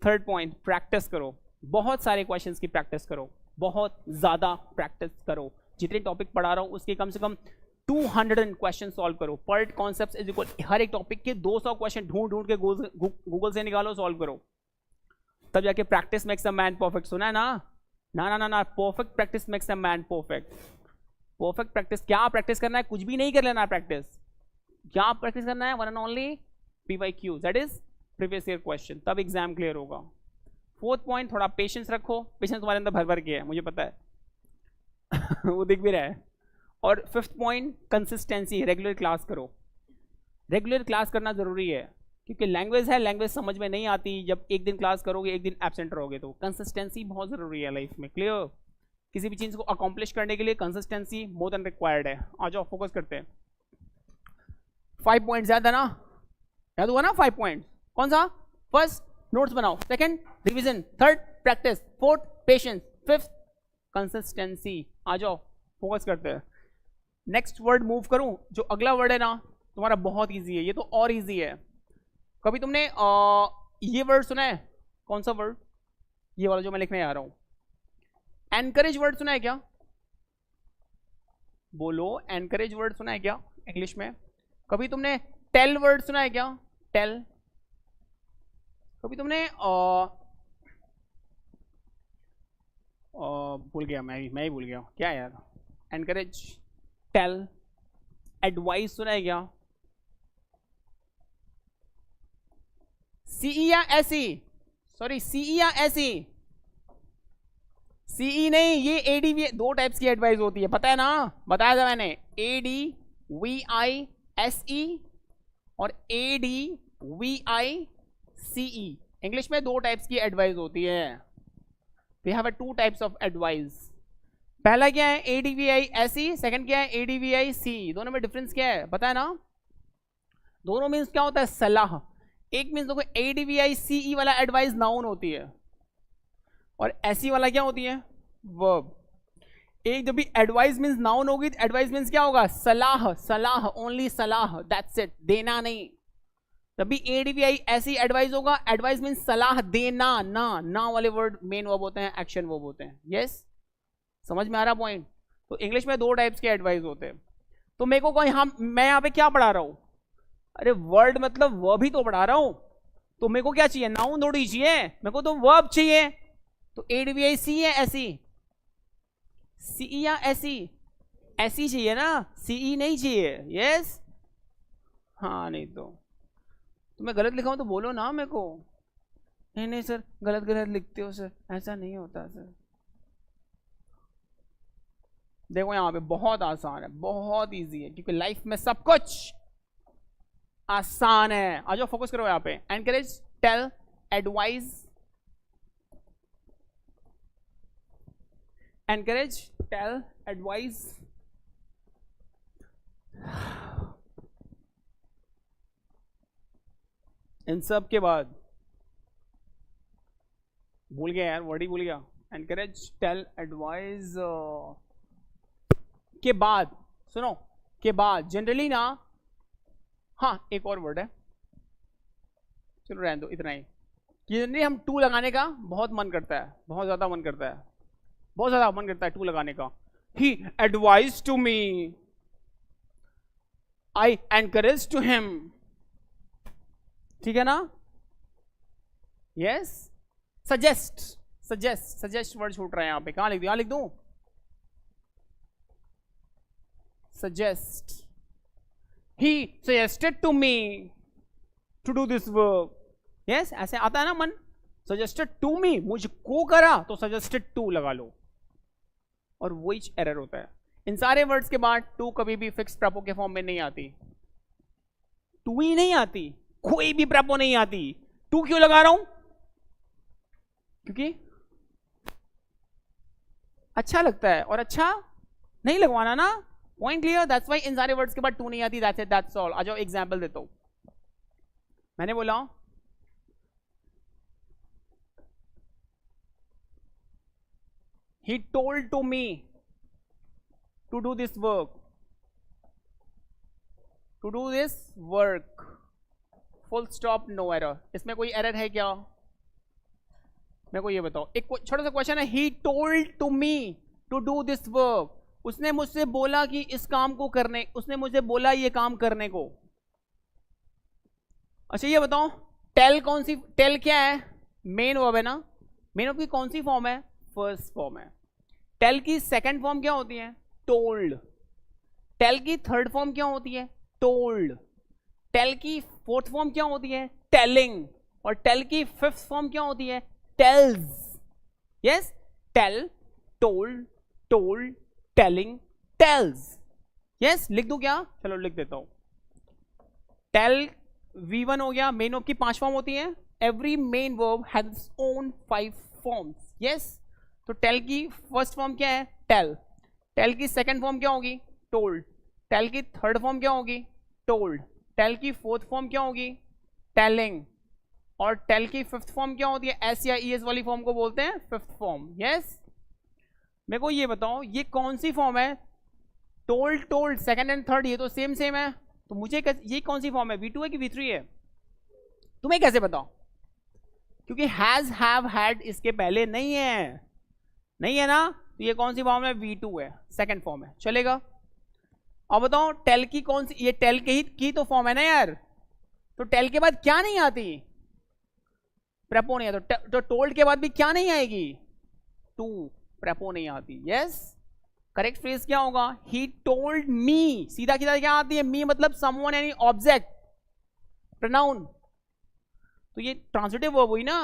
Speaker 1: थर्ड पॉइंट, प्रैक्टिस करो, बहुत सारे क्वेश्चंस की प्रैक्टिस करो, बहुत ज़्यादा प्रैक्टिस करो। जितने टॉपिक पढ़ा रहा हूँ उसके कम से कम 200 क्वेश्चन सॉल्व करो। पर कॉन्सेप्ट इज इक्वल, हर एक टॉपिक के 200 क्वेश्चन ढूंढ के गूगल से निकालो, सॉल्व करो, तब जाके practice makes a man perfect. सुना है ना, ना ना ना ना, perfect practice makes a man perfect. Perfect practice क्या प्रैक्टिस करना है, कुछ भी नहीं कर लेना प्रैक्टिस। क्या प्रैक्टिस करना है, one and only PYQ, that is previous year question, तब एग्जाम क्लियर होगा। फोर्थ पॉइंट, थोड़ा पेशेंस रखो, पेशेंस तुम्हारे अंदर भर भर के है, मुझे पता है वो दिख भी रहा है। और fifth point, consistency, regular class करो। रेगुलर क्लास करना जरूरी है, क्योंकि लैंग्वेज है, लैंग्वेज समझ में नहीं आती जब एक दिन क्लास करोगे एक दिन एब्सेंट रहोगे, तो कंसिस्टेंसी बहुत जरूरी है लाइफ में। क्लियर, किसी भी चीज को अकॉम्प्लिश करने के लिए कंसिस्टेंसी मोर देन रिक्वायर्ड है। आ जाओ फोकस करते हैं। 5 पॉइंट याद है ना, याद हुआ ना 5 पॉइंट, कौन सा, फर्स्ट नोट्स बनाओ, second revision, third practice, fourth patience, fifth consistency. आ जाओ फोकस करते हैं। नेक्स्ट वर्ड मूव करूं, जो अगला वर्ड है ना तुम्हारा बहुत इजी है, ये तो और इजी है। कभी तुमने ये वर्ड सुना है, कौन सा वर्ड, ये वाला जो मैं लिखने आ रहा हूं, एनकरेज वर्ड सुना है क्या, बोलो, एनकरेज वर्ड सुना है क्या इंग्लिश में। कभी तुमने टेल वर्ड सुना है क्या, टेल। कभी तुमने भूल गया, मैं ही भूल गया क्या यार, एनकरेज, टेल, एडवाइस सुना है क्या, सीई या एसई, सॉरी सीई या एसई, सीई नहीं, ये एडीवी, 2 टाइप्स की एडवाइस होती है, पता है ना, बताया था मैंने, ADVISE और ADVICE। इंग्लिश में 2 टाइप्स की एडवाइस होती है। We have 2 types of advice. पहला क्या है ADVISE, सेकंड क्या है ADVICE। दोनों में डिफरेंस क्या है पता है ना, दोनों मीन्स क्या होता है, सलाह। एक मीन्स देखो ADVICE वाला एडवाइस नाउन होती है, और ऐसी वाला क्या होती है, वर्ब। एक जब भी एडवाइस मीन्स नाउन होगी तो एडवाइस मीन्स क्या होगा, सलाह, सलाह, ओनली सलाह, दैट्स इट, देना नहीं। जब भी ADVICE एडवाइस होगा, एडवाइस मीन्स सलाह देना, ना वाले वर्ड मेन वर्ब होते हैं, एक्शन वर्ब होते हैं। यस, समझ में आ रहा पॉइंट। तो इंग्लिश में 2 टाइप्स के एडवाइस होते हैं। तो मेरे को मैं यहाँ पे क्या पढ़ा रहा हूँ, अरे वर्ड मतलब वर्ब ही तो पढ़ा रहा हूँ, तो मेरे को क्या चाहिए, नाउन थोड़ी चाहिए, मेरे को तो वर्ब चाहिए। तो ADVICE है ऐसी, CE या ऐसी, ऐसी चाहिए ना, CE नहीं चाहिए। यस, हाँ, नहीं तो मैं गलत लिखा हूं तो बोलो ना मेरे को, नहीं सर गलत लिखते हो सर, ऐसा नहीं होता सर। देखो यहाँ पे बहुत आसान है, बहुत इजी है, क्योंकि लाइफ में सब कुछ आसान है। आ जाओ फोकस करो यहाँ पे। Encourage, tell, advise, encourage, tell, advise, इन सब के बाद भूल गया यार, वर्ड ही भूल गया। एनकरेज, टेल, एडवाइज के बाद, सुनो, के बाद जनरली ना, हाँ एक और वर्ड है, चलो रहने दो इतना ही, कि जनरली हम टू लगाने का बहुत मन करता है, बहुत ज्यादा मन करता है, बहुत ज्यादा मन करता है टू लगाने का। He advise to me, I encourage to him, ठीक है ना? Yes. Suggest, suggest, suggest word छूट रहा है यहां पे, कहां लिख दूं? यहां लिख दूं suggest. He suggested to me to do this work. Yes, ऐसे आता है ना मन, सजेस्टेड टू मी, मुझको करा, तो सजेस्टेड टू लगा लो, और वही एरर होता है। इन सारे वर्ड्स के बाद टू कभी भी फिक्स प्रपो के फॉर्म में नहीं आती, टू ही नहीं आती, कोई भी प्रपो नहीं आती। टू क्यों लगा रहा हूं? क्योंकि अच्छा लगता है, और अच्छा नहीं लगवाना ना, पॉइंट क्लियर? दैट्स व्हाई इन सारे वर्ड्स के बाद टू नहीं आती। That's it, that's all. आ जाओ एग्जांपल देता हूं। मैंने बोला he told to me to do this work, to do this work, full stop, no error। इसमें कोई एरर है क्या? मेरे को ये बताओ। एक छोटा सा क्वेश्चन है, he told to me to do this work, उसने मुझसे बोला कि इस काम को करने, उसने मुझे बोला ये काम करने को। अच्छा ये बताओ, टेल कौन सी, टेल क्या है? मेन वर्ब है ना। मेन वर्ब की कौन सी फॉर्म है? फर्स्ट फॉर्म है। टेल की सेकंड फॉर्म क्या होती है? टोल्ड। टेल की थर्ड फॉर्म क्या होती है? टोल्ड। टेल की फोर्थ फॉर्म क्या होती है? टेलिंग। और टेल की फिफ्थ फॉर्म क्या होती है? Tells. Yes, tell, told, told, telling, tells. Yes, लिख दूं क्या? चलो लिख देता हूं। टेल V1 हो गया। मेन वर्ब की 5 फॉर्म होती है। Every main verb has its own 5 forms. Yes, तो टेल की फर्स्ट फॉर्म क्या है? टेल। टेल की सेकंड फॉर्म क्या होगी? टोल्ड। टेल की थर्ड फॉर्म क्या होगी? टोल्ड। टेल की फोर्थ फॉर्म क्या होगी? टेलिंग। और टेल की फिफ्थ फॉर्म क्या होती है? एस या ईएस वाली फॉर्म को बोलते हैं फिफ्थ फॉर्म। यस, मेरे को ये बताओ, ये कौन सी फॉर्म है? Told, told, second and third, ये तो सेम सेम है, तो मुझे ये कौन सी फॉर्म है? V2 है कि V3 है? तुम्हें कैसे बताओ? क्योंकि हैज, हैव, हैड इसके पहले नहीं है, नहीं है ना, तो ये कौन सी फॉर्म है? V2 है, सेकंड फॉर्म है, चलेगा। अब बताओ टेल की कौन सी, ये टेल की तो फॉर्म है ना यार, तो टेल के बाद क्या नहीं आती? प्रेपो नहीं आता। तो टोल्ड के बाद भी क्या नहीं आएगी? टू, प्रेपो नहीं आती। यस, करेक्ट फ्रेज क्या होगा? He told me. सीधा सीधा क्या आती है? मी मतलब समवन, यानी ऑब्जेक्ट, प्रोनाउन, तो ये ट्रांसिटिव वर्ब हुई ना।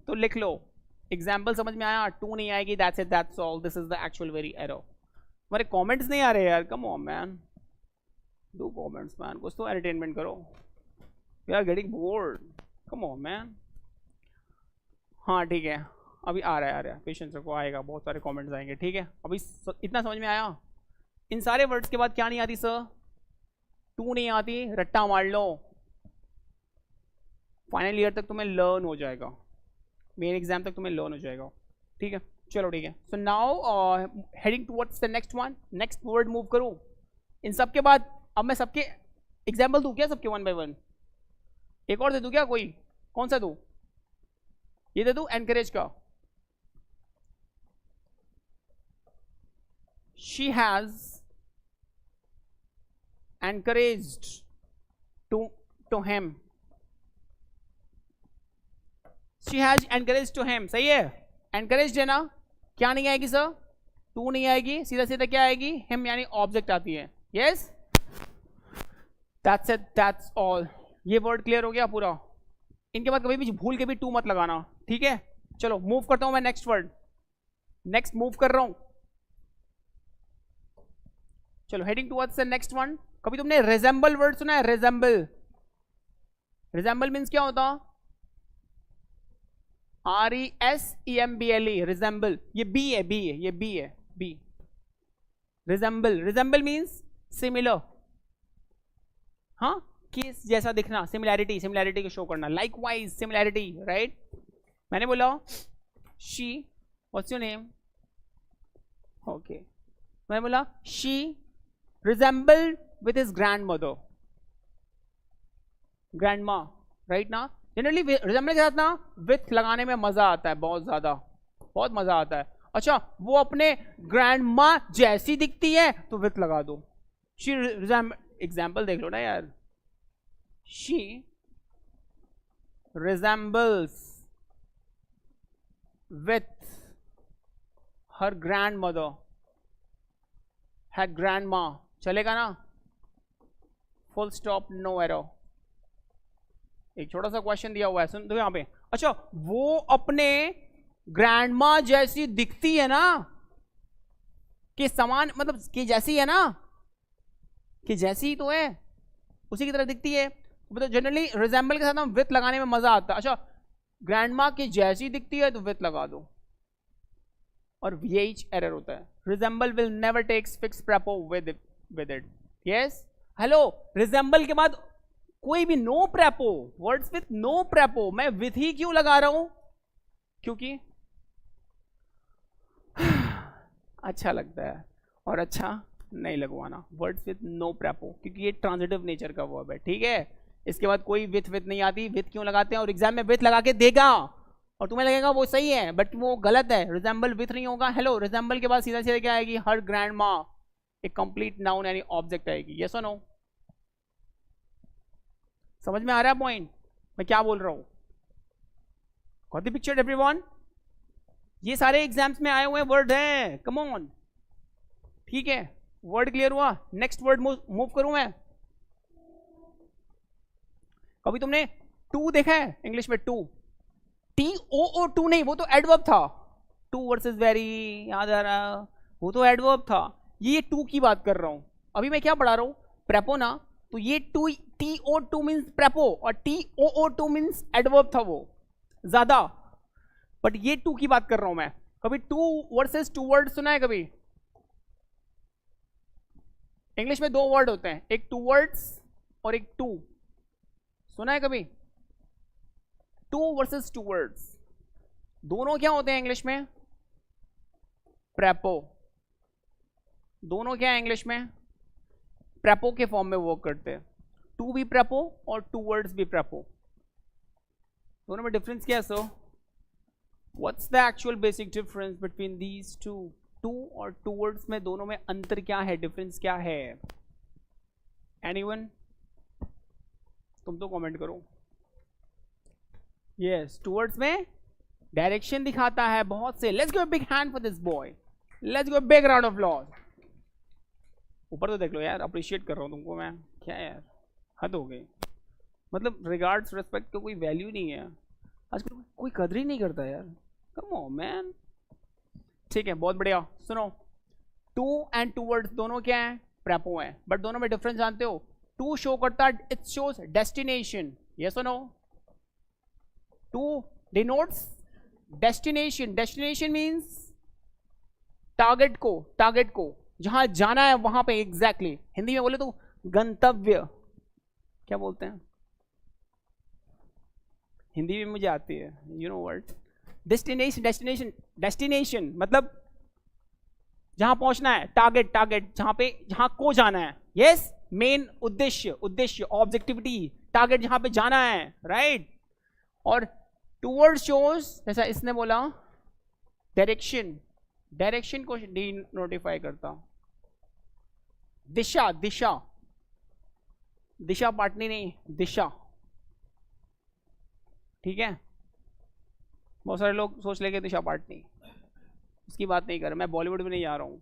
Speaker 1: तो लिख लो। एग्जाम्पल समझ में आया? टू नहीं आएगी, that's it, that's all, this is the actual very error. हमारे कमेंट्स नहीं आ रहे यार, come on man, do comments man, कुछ तो एंटरटेनमेंट करो, we are getting bored, come on man. हाँ ठीक है, अभी आ रहा है, पेशेंस रखो, आएगा, बहुत सारे कमेंट्स आएंगे, ठीक है। अभी इतना समझ में आया? इन सारे वर्ड्स के बाद क्या नहीं आती सर? टू नहीं आती, रट्टा मार लो, फाइनल ईयर तक तुम्हें लर्न हो जाएगा, मेन एग्जाम तक तुम्हें लर्न हो जाएगा, ठीक है। चलो ठीक है, so now heading towards the next one, next word move करूं। इन सब के बाद अब मैं सबके एग्जाम्पल दूं क्या? सबके वन बाय वन? एक और दे दूं क्या? कोई कौन सा दूं? ये दे दूं एनकरेज का। She has encouraged to him, she has encouraged to him, सही है, encouraged है ना। क्या नहीं आएगी सर? टू नहीं आएगी, सीधा सीधा क्या आएगी? him, यानी ऑब्जेक्ट आती है। yes, that's it, that's all। ये वर्ड क्लियर हो गया पूरा। इनके बाद कभी भी भूल के भी टू मत लगाना, ठीक है। चलो मूव करता हूं मैं नेक्स्ट वर्ड, नेक्स्ट मूव कर रहा हूं। चलो heading towards the next one. कभी तुमने रिजेंबल वर्ड सुना है? रिजेंबल, रिजेंबल मीन्स क्या होता? RESEMBLE, resemble. ये बी है, बी है, ये बी है, B. Resemble, resemble means similar, हाँ, किस जैसा दिखना, सिमिलैरिटी, सिमिलैरिटी को शो करना, लाइक वाइज सिमिलैरिटी, राइट। मैंने बोला she, what's your name, okay, मैंने बोला she resemble with his grand mother, grand माँ, राइट ना। जनरली रिजेंबल के साथ ना विथ लगाने में मजा आता है, बहुत ज्यादा, बहुत मजा आता है। अच्छा, वो अपने ग्रैंड माँ जैसी दिखती है तो विथ लगा दो, शी रिजेंबल, एग्जाम्पल देख लो ना यार, she resembles with her grand mother, है ग्रैंड माँ, चलेगा ना, फुल स्टॉप, नो एरो। एक छोटा सा क्वेश्चन दिया हुआ है, सुन दो यहां पे। अच्छा, वो अपने ग्रैंडमा जैसी दिखती है ना, कि समान, मतलब कि जैसी है ना, कि जैसी तो है, उसी की तरह दिखती है। मतलब जनरली रिजेंबल के साथ हम विथ लगाने में मजा आता है। अच्छा, ग्रैंडमा की जैसी दिखती है तो विथ लगा दो, और VH एरर होता है। Resemble will never takes fix prepo with it, yes. Hello, resemble के बाद कोई भी no prepo, words with no prepo, मैं विथ ही क्यों लगा रहा हूं, क्योंकि अच्छा लगता है, और अच्छा नहीं लगवाना, वर्ड्स विथ नो प्रेपो, क्योंकि ये ट्रांजिटिव नेचर का वर्ब है, ठीक है। इसके बाद कोई विथ नहीं आती, विथ क्यों लगाते हैं, और एग्जाम में विथ लगा के देगा और तुम्हें लगेगा वो सही है, बट वो गलत है, रिजेंबल विथ नहीं होगा। हेलो, रिजेंबल के बाद सीधा सीधा क्या आएगी, हर ग्रैंड माँ, एक कंप्लीट नाउन यानी ऑब्जेक्ट आएगी, यस और नो। समझ में आ रहा है पॉइंट, मैं क्या बोल रहा हूं, गॉट द पिक्चर एवरीवन। ये सारे एग्जाम्स में आए हुए वर्ड हैं, कम ऑन, ठीक है, वर्ड क्लियर हुआ। नेक्स्ट वर्ड मूव करूं मैं। कभी तुमने टू देखा है इंग्लिश में, टू, TOO, टू नहीं, वो तो एडवर्ब था, टू वर्सेस वेरी, याद आ रहा, वो तो एडवर्ब था, ये टू की बात कर रहा हूं। अभी मैं क्या पढ़ा रहा हूं, प्रेपो ना, तो ये टू, TO2 मीन्स प्रेपो, और TOO2 मीन्स एडवर्ब था वो ज्यादा, बट ये टू की बात कर रहा हूं मैं। कभी टू वर्सेस टू वर्ड सुना है कभी? इंग्लिश में दो वर्ड होते हैं, एक टू वर्ड्स और एक टू, सुना है कभी? टू वर्सेस टू वर्ड्स, दोनों क्या होते हैं इंग्लिश में? प्रेपो। दोनों क्या है इंग्लिश में? प्रेपो के फॉर्म में वर्क करते हैं, टू भी प्रेपो और टू वर्ड्स भी प्रेपो। दोनों में डिफरेंस क्या है? So what's the actual basic difference between these two? To और टू वर्ड्स में दोनों में अंतर क्या है, डिफरेंस क्या है? एनीवन? तुम तो कमेंट करो। यस, टू वर्ड्स में डायरेक्शन दिखाता है बहुत से। Let's give a big hand for this boy, let's give a big round of applause. ऊपर तो देख लो यार, अप्रिशिएट कर रहा हूं तुमको मैं, क्या यार हद हो गई। मतलब रिगार्ड्स रिस्पेक्ट का कोई वैल्यू नहीं है आजकल, कोई कदर ही नहीं करता यार, कम ऑन मैन। ठीक है, बहुत बढ़िया। सुनो, टू एंड टू वर्ड्स दोनों क्या है? प्रेपो है, बट दोनों में डिफरेंस जानते हो? टू शो करता है, इट शोज डेस्टिनेशन, यस और no? To denotes destination, destination means target को, टारगेट को जहां जाना है वहां पे एग्जैक्टली। हिंदी में बोले तो गंतव्य, क्या बोलते हैं हिंदी में, मुझे आती है, you know word, destination, destination, destination मतलब जहां पहुंचना है, टारगेट, टारगेट जहां पे, जहां को जाना है, यस, मेन उद्देश्य, उद्देश्य, ऑब्जेक्टिविटी, टारगेट जहां पे जाना है, राइट। और टूवर्ड शोज, जैसा इसने बोला, डायरेक्शन, डायरेक्शन को डी नोटिफाई करता। दिशा, दिशा, दिशा पाटनी नहीं, दिशा, ठीक है। बहुत सारे लोग सोच लेंगे दिशा पाटनी, उसकी बात नहीं कर रहा मैं, बॉलीवुड में नहीं जा रहा हूं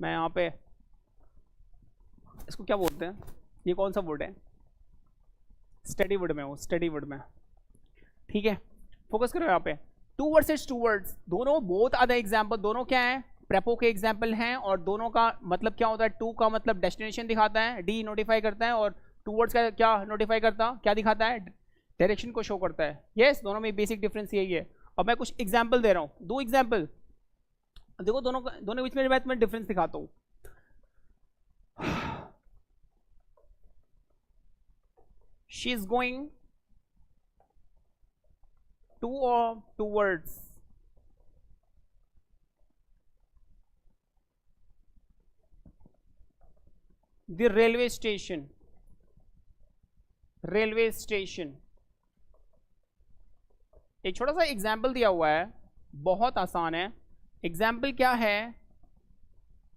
Speaker 1: मैं, यहां पे इसको क्या बोलते हैं, ये कौन सा वर्ड है? स्टडी वर्ड में हो, स्टडी वर्ड में, ठीक है। फोकस करो यहाँ पे। टू वर्सेस टू वर्ड्स, दोनों बोथ आर द एग्जाम्पल, दोनों क्या है? प्रेपो के एग्जाम्पल हैं, और दोनों का मतलब क्या होता है? टू का मतलब डेस्टिनेशन दिखाता है, डी नोटिफाई करता है, और टू वर्ड्स का क्या नोटिफाई करता, क्या दिखाता है? डायरेक्शन को शो करता है। यस, दोनों में बेसिक डिफरेंस यही है। अब मैं कुछ एग्जाम्पल दे रहा हूँ, दो एग्जाम्पल। देखो दोनों दोनों बीच में मैं तुम्हें डिफरेंस दिखाता हूं। शी इज गोइंग टू और towards the railway station. Railway station, एक छोटा सा एग्जाम्पल दिया हुआ है, बहुत आसान है। एग्जाम्पल क्या है?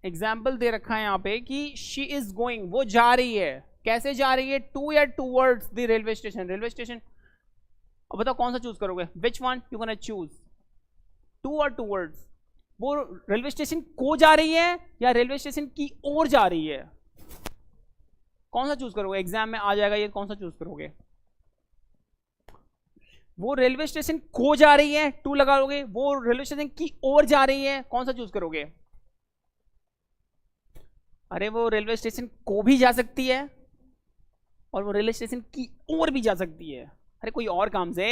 Speaker 1: एग्जाम्पल दे रखा है यहां पे कि शी इज गोइंग, वो जा रही है। कैसे जा रही है? टू या towards the railway station. Railway station, अब बताओ कौन सा चूज करोगे? Which one you can choose, to और टूवर्ड्स? वो रेलवे स्टेशन को जा रही है या रेलवे स्टेशन की ओर जा रही है? कौन सा चूज करोगे? एग्जाम में आ जाएगा ये, कौन सा चूज करोगे? वो रेलवे स्टेशन को जा रही है, टू लगा लोगे। वो रेलवे स्टेशन की ओर जा रही है, कौन सा चूज करोगे? अरे वो रेलवे स्टेशन को भी जा सकती है और वो रेलवे स्टेशन की ओर भी जा सकती है। अरे कोई और काम से,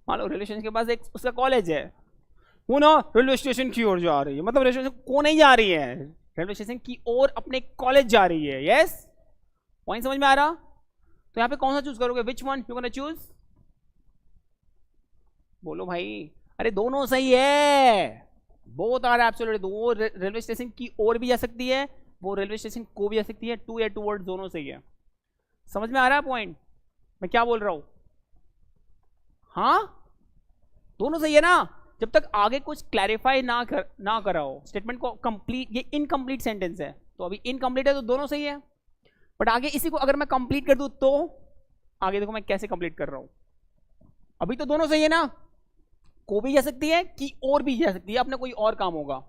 Speaker 1: मान लो रेलवे स्टेशन के पास एक उसका कॉलेज है, वो ना रेलवे स्टेशन की ओर जा रही है, मतलब रेलवे स्टेशन को नहीं जा रही है, रेलवे स्टेशन की ओर अपने कॉलेज जा रही है। यस, पॉइंट समझ में आ रहा? तो यहां पे कौन सा चूज करोगे? Which one you can choose? बोलो भाई। अरे दोनों सही है, बोथ आर एब्सोल्युटली। वो रेलवे स्टेशन की ओर भी जा सकती है, वो रेलवे स्टेशन को भी जा सकती है। टू या टूवर्ड्स दोनों सही है। समझ में आ रहा है पॉइंट मैं क्या बोल रहा हूं? हाँ, दोनों सही है ना। जब तक आगे कुछ क्लैरिफाई ना करा हो स्टेटमेंट को, कंप्लीट, ये इनकम्प्लीट सेंटेंस है तो अभी इनकम्प्लीट है तो दोनों सही है। बट आगे इसी को अगर मैं कंप्लीट कर दूं तो आगे देखो मैं कैसे कंप्लीट कर रहा हूं। अभी तो दोनों सही है ना, को भी जा सकती है कि और भी जा सकती है, अपने कोई और काम होगा।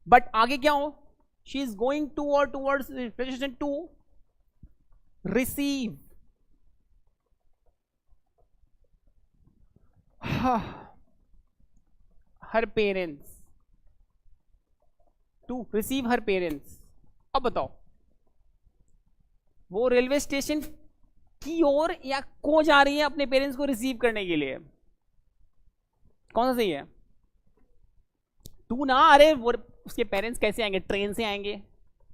Speaker 1: बट आगे क्या हो? शी इज गोइंग टू और towards railway to receive her parents, to receive her parents. अब बताओ वो रेलवे स्टेशन की ओर या को जा रही है अपने पेरेंट्स को रिसीव करने के लिए? कौन सा सही है? टू ना। अरे वो उसके पेरेंट्स कैसे आएंगे? ट्रेन से आएंगे,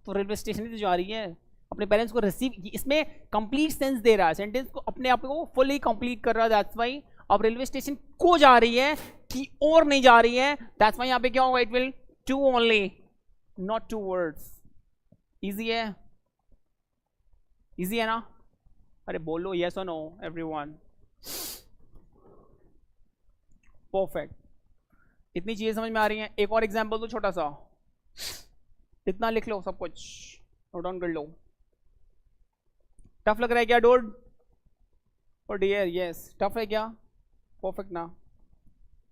Speaker 1: तो रेलवे स्टेशन से जा रही है अपने पेरेंट्स को रिसीव। इसमें कंप्लीट सेंस दे रहा है, सेंटेंस को अपने आप को फुली कंप्लीट कर रहा है। दैट्स व्हाई अब रेलवे स्टेशन को जा रही है कि और नहीं जा रही है, दैट्स व्हाई यहां पे क्या होगा? It will to only, not towards. Easy है? इजी है ना? अरे बोलो यस और नो एवरीवन। परफेक्ट, इतनी चीजें समझ में आ रही हैं। एक और एग्जांपल दो छोटा सा, इतना लिख लो, सब कुछ नोट डाउन कर लो। टफ लग रहा है क्या डोड और डियर? यस टफ है क्या? परफेक्ट ना?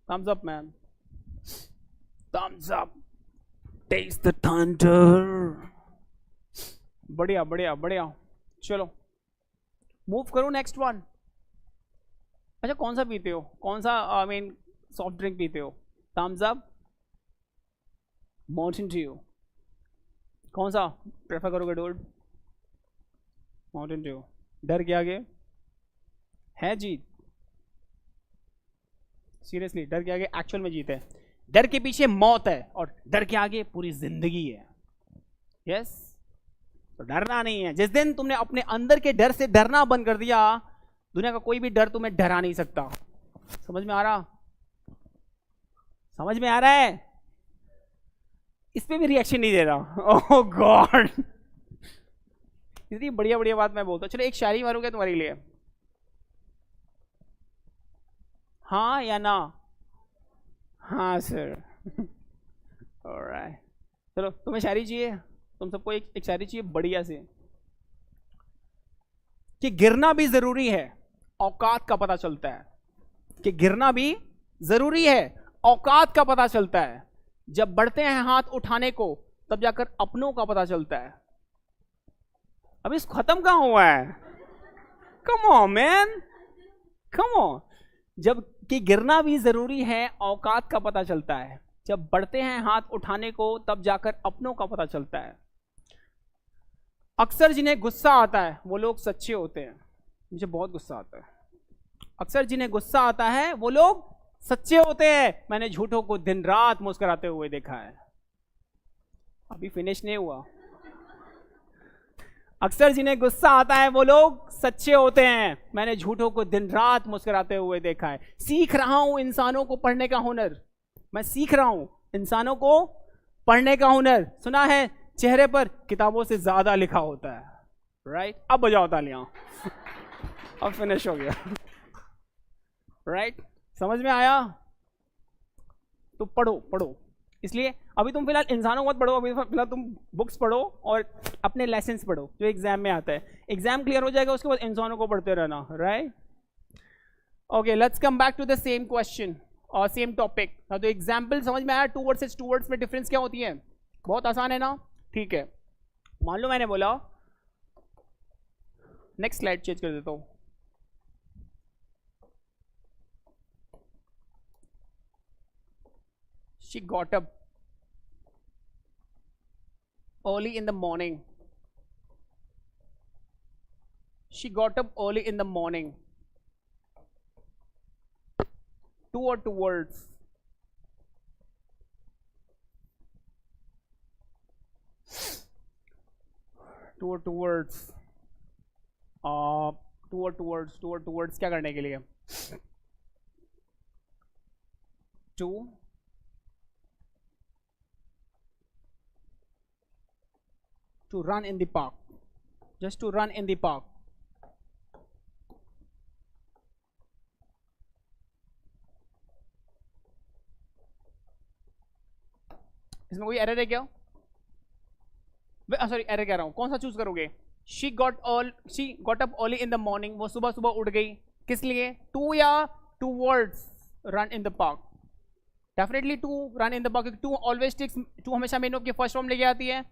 Speaker 1: Thumbs up man, thumbs up. Taste the thunder. बढ़िया बढ़िया बढ़िया। चलो मूव करो नेक्स्ट वन। अच्छा कौन सा पीते हो? कौन सा आई मीन सॉफ्ट ड्रिंक पीते हो? Thums Up, Mountain Dew? कौन सा प्रेफर करोगे डोड? Mountain Dew. डर के आगे है जीत? सीरियसली डर के आगे एक्चुअल में जीत है। डर के पीछे मौत है और डर के आगे पूरी जिंदगी है। यस, तो डरना नहीं है। जिस दिन तुमने अपने अंदर के डर से डरना बंद कर दिया, दुनिया का कोई भी डर तुम्हें डरा नहीं सकता। समझ में आ रहा? समझ में आ रहा है? इस पे भी रिएक्शन नहीं दे रहा। ओह गॉड, इतनी बढ़िया बढ़िया बात मैं बोलता हूँ। चलो एक शायरी मारूंगा तुम्हारे लिए, हाँ या ना? हाँ सर। ऑलराइट, चलो तुम्हें शायरी चाहिए? तुम सबको एक शायरी चाहिए बढ़िया से, कि गिरना भी जरूरी है, औकात का पता चलता है। कि गिरना भी जरूरी है, औकात का पता चलता है। जब बढ़ते हैं हाथ उठाने को, तब जाकर अपनों का पता चलता है। अभी खत्म कहां हुआ है? कम ऑन मैन, कम ऑन। जब कि गिरना भी जरूरी है, औकात का पता चलता है। जब बढ़ते हैं हाथ उठाने को, तब जाकर अपनों का पता चलता है। अक्सर जिन्हें गुस्सा आता है वो लोग सच्चे होते हैं। मुझे बहुत गुस्सा आता है। अक्सर जिन्हें गुस्सा आता है वो लोग सच्चे होते हैं, मैंने झूठों को दिन रात मुस्कुराते हुए देखा है। अभी फिनिश नहीं हुआ। अक्सर जिन्हें गुस्सा आता है वो लोग सच्चे होते हैं, मैंने झूठों को दिन रात मुस्कुराते हुए देखा है। सीख रहा हूं इंसानों को पढ़ने का हुनर, मैं सीख रहा हूं इंसानों को पढ़ने का हुनर। सुना है चेहरे पर किताबों से ज्यादा लिखा होता है, राइट? अब बजाओ तालियां। अब फिनिश हो गया, राइट? समझ में आया? तो पढ़ो पढ़ो। इसलिए अभी तुम फिलहाल इंसानों को मत पढ़ो, अभी फिलहाल तुम बुक्स पढ़ो और अपने लेसन्स पढ़ो जो एग्जाम में आता है। एग्जाम क्लियर हो जाएगा उसके बाद इंसानों को पढ़ते रहना, right? Okay, let's come back to the same question और सेम टॉपिक। तो एग्जाम्पल समझ में आया? टू वर्ड्स से टू वर्ड्स में डिफरेंस क्या होती है? बहुत आसान है ना? ठीक है, मान लो मैंने बोला, नेक्स्ट स्लाइड चेंज कर देता हूं। She got up early in the morning. She got up early in the morning. Two or two words. Two or two words. Two or two words. Two or two words क्या करने के लिए? Two. To run in the park, just to run in the park. इसमें कोई error है क्या? Sorry, error कह रहा हूं, कौन सा चूज करोगे? she got up early in the morning, वो सुबह सुबह उठ गई, किस लिए? टू या towards run in the park? Definitely to run in the park, to always takes, to हमेशा मेन वर्ब की फर्स्ट फॉर्म लेके आती है,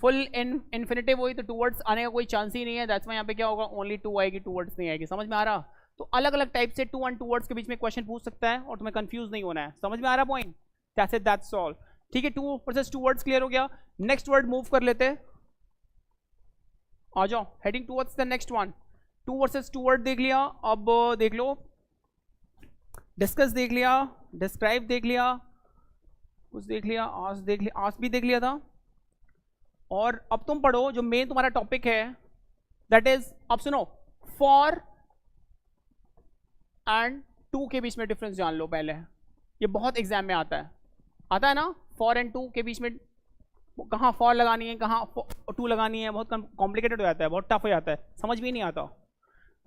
Speaker 1: फुल इन्फिनिटिव हुई तो टू वर्ड्स आने का कोई चांस ही नहीं है। दैट्स व्हाई यहाँ पे क्या होगा? ओनली टू आएगी, टू वर्ड्स नहीं आएगी। समझ में आ रहा? तो अलग अलग टाइप से टू एंड टू वर्ड्स के बीच में क्वेश्चन पूछ सकता है और तुम्हें कंफ्यूज नहीं होना है। समझ में आ रहा point? That's it, that's all. ठीक है, to versus towards clear हो गया। नेक्स्ट वर्ड मूव कर लेते हैं, आ जाओ, heading towards the next one. To versus towards देख लिया, अब देख लो डिस्कस देख लिया, डिस्क्राइब देख लिया, कुछ देख लिया, आस्क देख लिया, आस्क भी देख लिया था। और अब तुम पढ़ो जो मेन तुम्हारा टॉपिक है, दैट इज, अब सुनो, फॉर एंड टू के बीच में डिफरेंस जान लो पहले। ये बहुत एग्जाम में आता है ना? फॉर एंड टू के बीच में कहाँ फॉर लगानी है, कहाँ टू लगानी है, बहुत कॉम्प्लिकेटेड हो जाता है, बहुत टफ हो जाता है, समझ भी नहीं आता,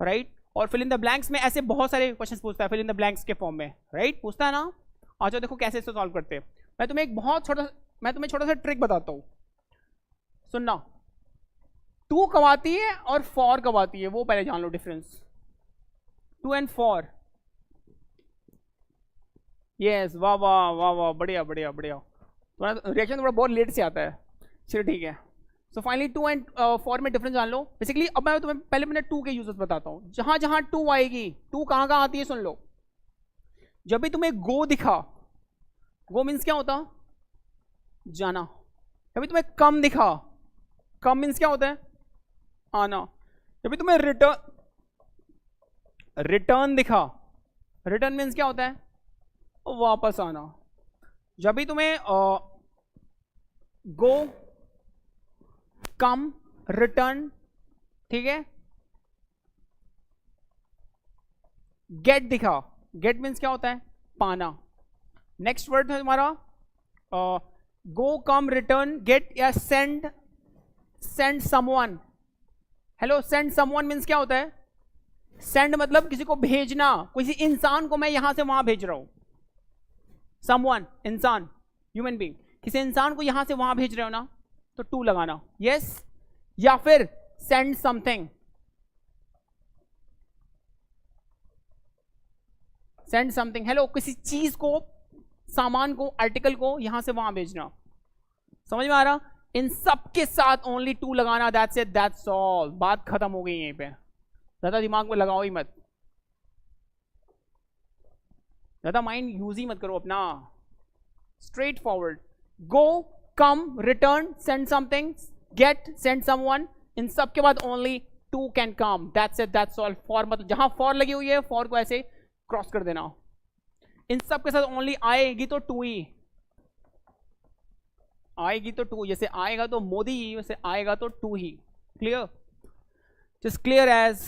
Speaker 1: राइट? और फिल इन द ब्लैंक्स में ऐसे बहुत सारे क्वेश्चंस पूछता है, फिल इन द ब्लैंक्स के फॉर्म में, राइट? पूछता है ना? आ जाओ देखो कैसे इसको सॉल्व करते हैं। मैं तुम्हें छोटा सा ट्रिक बताता हूँ, सुनना। टू कब आती है और फॉर कब आती है, वो पहले जान लो difference. To and for, yes, वाह वाह वाह वाह, बढ़िया बढ़िया बढ़िया। तुम्हारा रिएक्शन थोड़ा बहुत लेट से आता है, चलो ठीक है। So finally to and for में डिफरेंस जान लो। बेसिकली अब मैं तुम्हें पहले मैंने टू के यूजेस बताता हूँ। जहां जहां टू आएगी, टू कहां कहां आती है सुन लो। जब भी तुम्हें गो दिखा, गो मीन्स क्या होता? जाना। जब भी तुम्हें कम दिखा, कम मीन्स क्या होता है? आना। जब भी तुम्हें रिटर्न दिखा, रिटर्न मीन्स क्या होता है? वापस आना। जब भी तुम्हें गो, कम, रिटर्न, ठीक है, गेट दिखा, गेट मीन्स क्या होता है? पाना। नेक्स्ट वर्ड है तुम्हारा गो, कम, रिटर्न, गेट या send, send someone. Hello, send someone means क्या होता है? सेंड मतलब किसी को भेजना, किसी इंसान को मैं यहां से वहां भेज रहा हूं। समवन, इंसान, ह्यूमन बीइंग, किसी इंसान को यहां से वहां भेज रहे हो ना, तो टू लगाना, यस। या फिर send something, send something, hello, किसी चीज को, सामान को, आर्टिकल को यहां से वहां भेजना। समझ में आ रहा? इन सब के साथ ओनली टू लगाना, दैट्स इट, दैट्स ऑल। बात खत्म हो गई यहीं पे, ज्यादा दिमाग में लगाओ ही मत, ज्यादा माइंड यूज ही मत करो अपना। Straight forward, go, come, return, send something, get, send someone, इन सब के बाद only to can come, that's it, that's all. For मतलब जहां फॉर लगी हुई है, फॉर को ऐसे क्रॉस कर देना। इन सब के साथ ओनली आएगी तो टू ही आएगी, तो टू, जैसे आएगा तो मोदी, वैसे आएगा तो टू ही। Clear, just clear as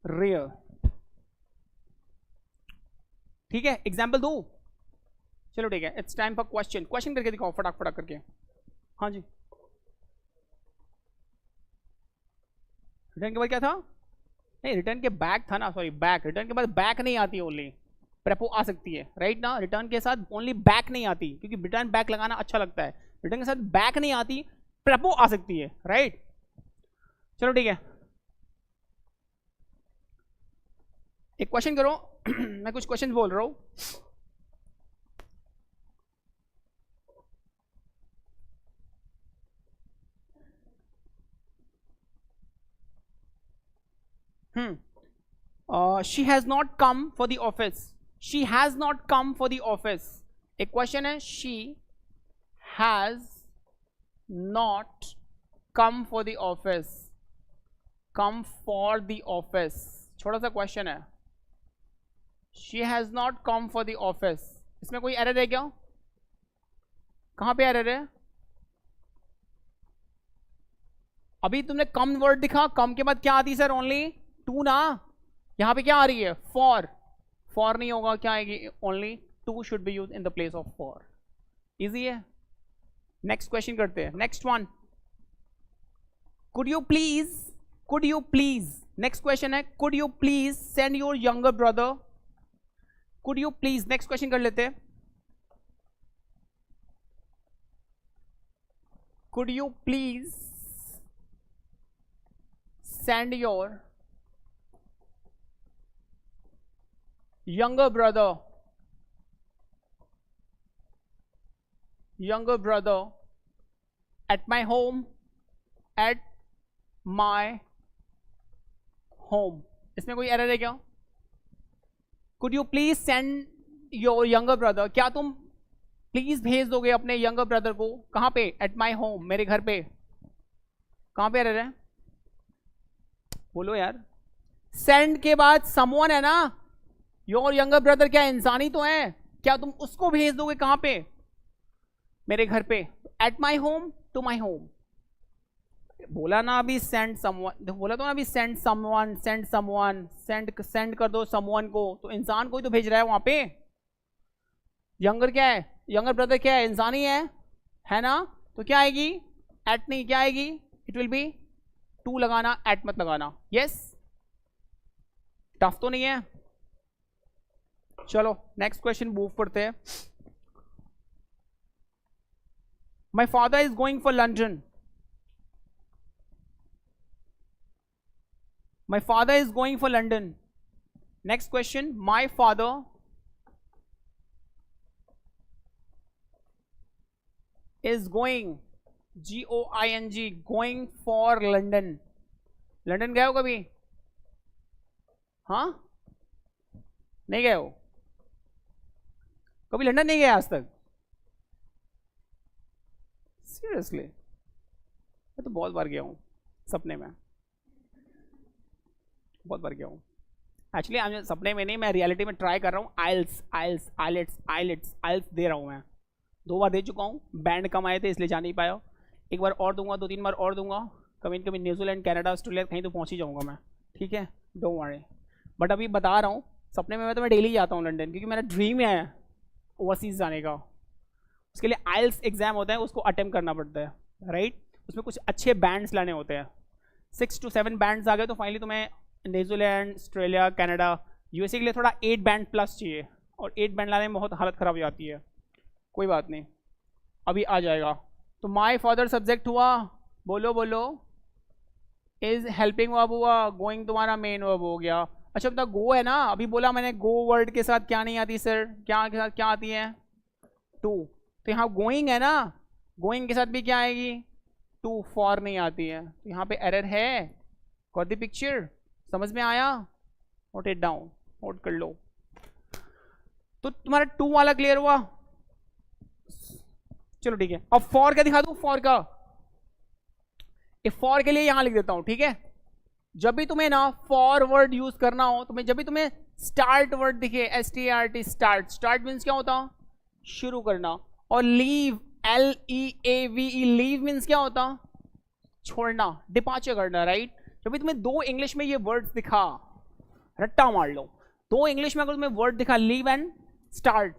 Speaker 1: real. ठीक है, एग्जाम्पल दो। चलो ठीक है, it's time for question. Question करके दिखाओ फटाक फटाक करके। हाँ जी, रिटर्न के बाद क्या था? नहीं, रिटर्न के बैक था ना, सॉरी बैक। रिटर्न के बाद बैक नहीं आती, ओनली प्रेपो आ सकती है, राइट ना। रिटर्न के साथ ओनली बैक नहीं आती, क्योंकि रिटर्न बैक लगाना अच्छा लगता है। रिटर्न के साथ बैक नहीं आती, प्रेपो आ सकती है, राइट। चलो ठीक है, एक क्वेश्चन करो। मैं कुछ क्वेश्चन बोल रहा हूं। She has not come for the office. She has not come for the office. एक क्वेश्चन है, she has not come for the office. Come for the office. छोटा सा क्वेश्चन है। She has not come for the office. इसमें कोई error है क्या? कहां पे एरर है? अभी तुमने कम वर्ड दिखा, कम के बाद क्या आती है सर? ओनली टू ना। यहां पे क्या आ रही है? फॉर। फॉर नहीं होगा, क्या आएगी? Only to should be use in the place of for. Easy है। नेक्स्ट क्वेश्चन करते हैं, next one. Could you please, next question है, could you please send your younger brother. Could you please, next question कर लेते हैं। Could you please send your younger brother at my home, इसमें कोई error है क्या? Could you please send your younger brother, क्या तुम प्लीज भेज दोगे अपने यंगर ब्रदर को? कहां पे? at my home, मेरे घर पे। कहां पे एरर है? बोलो यार। सेंड के बाद someone है ना, योर यंगर ब्रदर क्या इंसानी तो है? क्या तुम उसको भेज दोगे कहां पे? मेरे घर पे। At my home, to my home. बोला ना अभी सेंड समवन, बोला तो ना अभी सेंड समवन, सेंड कर दो समवन को, तो इंसान को ही तो भेज रहा है वहां पे। यंगर क्या है? यंगर ब्रदर क्या है? इंसानी है ना। तो क्या आएगी? एट नहीं, क्या आएगी? इट विल बी टू लगाना, एट मत लगाना। यस, टफ तो नहीं है। चलो नेक्स्ट क्वेश्चन मूव करते हैं। My father is going for London. My father is going for London. Next question, my father is going, GOING, going for London. London गए हो कभी? हाँ, नहीं गए हो? कभी लंदन नहीं गए आज तक? सीरियसली? मैं तो बहुत बार गया हूँ, सपने में बहुत बार गया हूँ। एक्चुअली सपने में नहीं, मैं रियलिटी में ट्राई कर रहा हूँ। आइल्स दे रहा हूँ मैं। 2 बार दे चुका हूँ, बैंड कम आए थे इसलिए जा नहीं पाया। एक बार और दूंगा, 2-3 बार और दूंगा। कभी न कभी न्यूजीलैंड, कनाडा, ऑस्ट्रेलिया कहीं तो पहुँच ही जाऊँगा मैं, ठीक है, डोंट वरी। बट अभी बता रहा हूँ, सपने में मैं डेली जाता हूँ लंदन, क्योंकि मेरा ड्रीम है ओवरसीज जाने का। उसके लिए आइल्स एग्जाम होता है, उसको अटेम्प्ट करना पड़ता है, राइट। उसमें कुछ अच्छे बैंड्स लाने होते हैं। 6 to 7 बैंड्स आ गए तो फाइनली तुम्हें न्यूजीलैंड, ऑस्ट्रेलिया, कनाडा, यूएसए के लिए थोड़ा 8 बैंड प्लस चाहिए, और 8 बैंड लाने में बहुत हालत ख़राब हो जाती है। कोई बात नहीं, अभी आ जाएगा। तो माई फादर सब्जेक्ट हुआ, बोलो बोलो। इज हेल्पिंग वर्ब हुआ, गोइंग तुम्हारा मेन वर्ब हो गया। अच्छा बता, गो है ना, अभी बोला मैंने गो वर्ड के साथ क्या नहीं आती सर? क्या के साथ क्या आती है? टू। तो यहाँ गोइंग है ना, गोइंग के साथ भी क्या आएगी? टू। फॉर नहीं आती है, तो यहाँ पे एरर है। Got the picture? समझ में आया? नोट इट डाउन, नोट कर लो। तो तुम्हारा टू वाला क्लियर हुआ? चलो ठीक है, अब फॉर का दिखा दूं। फॉर का, फॉर के लिए यहां लिख देता हूं, ठीक है। जब भी तुम्हें ना फॉर वर्ड यूज करना हो, जब भी तुम्हें स्टार्ट वर्ड दिखे, START, स्टार्ट। स्टार्ट मीन्स क्या होता? शुरू करना। और लीव, LEAVE, लीव मीन्स क्या होता? छोड़ना, डिपार्चर करना, राइट? जब भी तुम्हें दो इंग्लिश में ये वर्ड्स दिखा, रट्टा मार लो, दो इंग्लिश में अगर तुम्हें वर्ड दिखा लीव एंड स्टार्ट,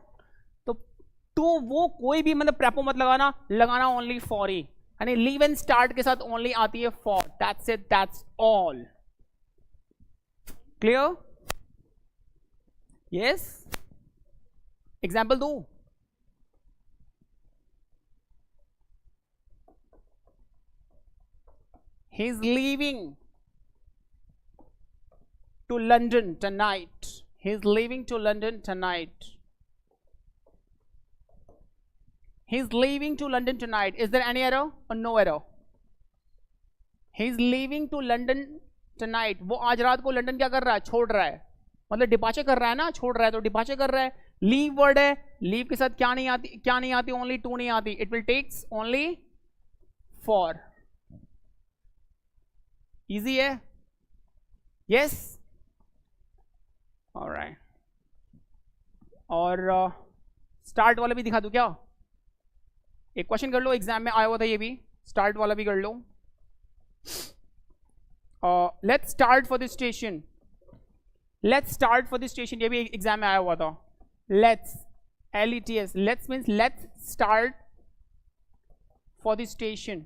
Speaker 1: तो वो कोई भी मतलब प्रेपो मत लगाना ओनली फॉर ही, यानी लीव एंड स्टार्ट के साथ ओनली आती है for. That's it, that's all. Clear? Yes? Example दो। He is leaving to London tonight. He is leaving to London tonight. He is leaving to London tonight. Is there any error or no error? He is leaving to London tonight. वो आज रात को London क्या कर रहा है? छोड़ रहा है, मतलब डिपार्चर कर रहा है ना, छोड़ रहा है तो डिपार्चर कर रहा है। लीव वर्ड है, लीव के साथ क्या नहीं आती? ओनली टू नहीं आती। It will takes only for. Easy है? यस? ऑलराइट। और स्टार्ट वाला भी दिखा दूं क्या? एक क्वेश्चन कर लो, एग्जाम में आया हुआ था ये भी, स्टार्ट वाला भी कर लो। Let's start for the station. Let's start for the station, ये भी एग्जाम में आया हुआ था। Let's, LETS, let's means let's start for the station.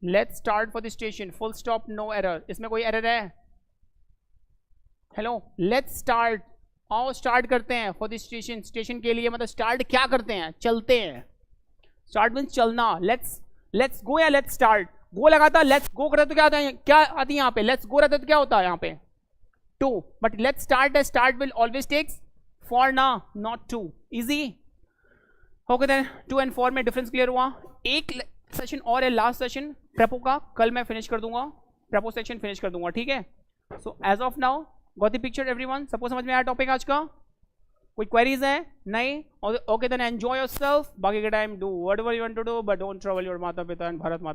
Speaker 1: Let's start for the station, full stop, no error. इसमें कोई एरर है? हेलो, लेट्स स्टार्ट, आओ स्टार्ट करते हैं फॉर द स्टेशन। स्टेशन के लिए मतलब स्टार्ट क्या करते हैं? चलते हैं। स्टार्ट मीन्स चलना। लेट्स गो या लेट्स स्टार्ट, गो लगाता, लेट्स गो करे तो क्या आता है? क्या आती है यहाँ पे? लेट्स गो रहता है तो क्या होता है यहाँ पे? टू। बट लेट्स स्टार्ट है, start will always takes for ना, not two. Easy? Okay then, 2 and 4 में डिफरेंस क्लियर हुआ। एक सेशन और है लास्ट सेशन प्रेपो का, कल मैं फिनिश कर दूंगा, प्रेपो सेक्शन फिनिश कर दूंगा, ठीक है? So as of now got the picture everyone? सबको समझ में आया टॉपिक आज का? कोई क्वेरीज है? नहीं? Okay then enjoy yourself. बाकी के time do whatever you want to do, but don't trouble your माता पिता एंड भारत माता।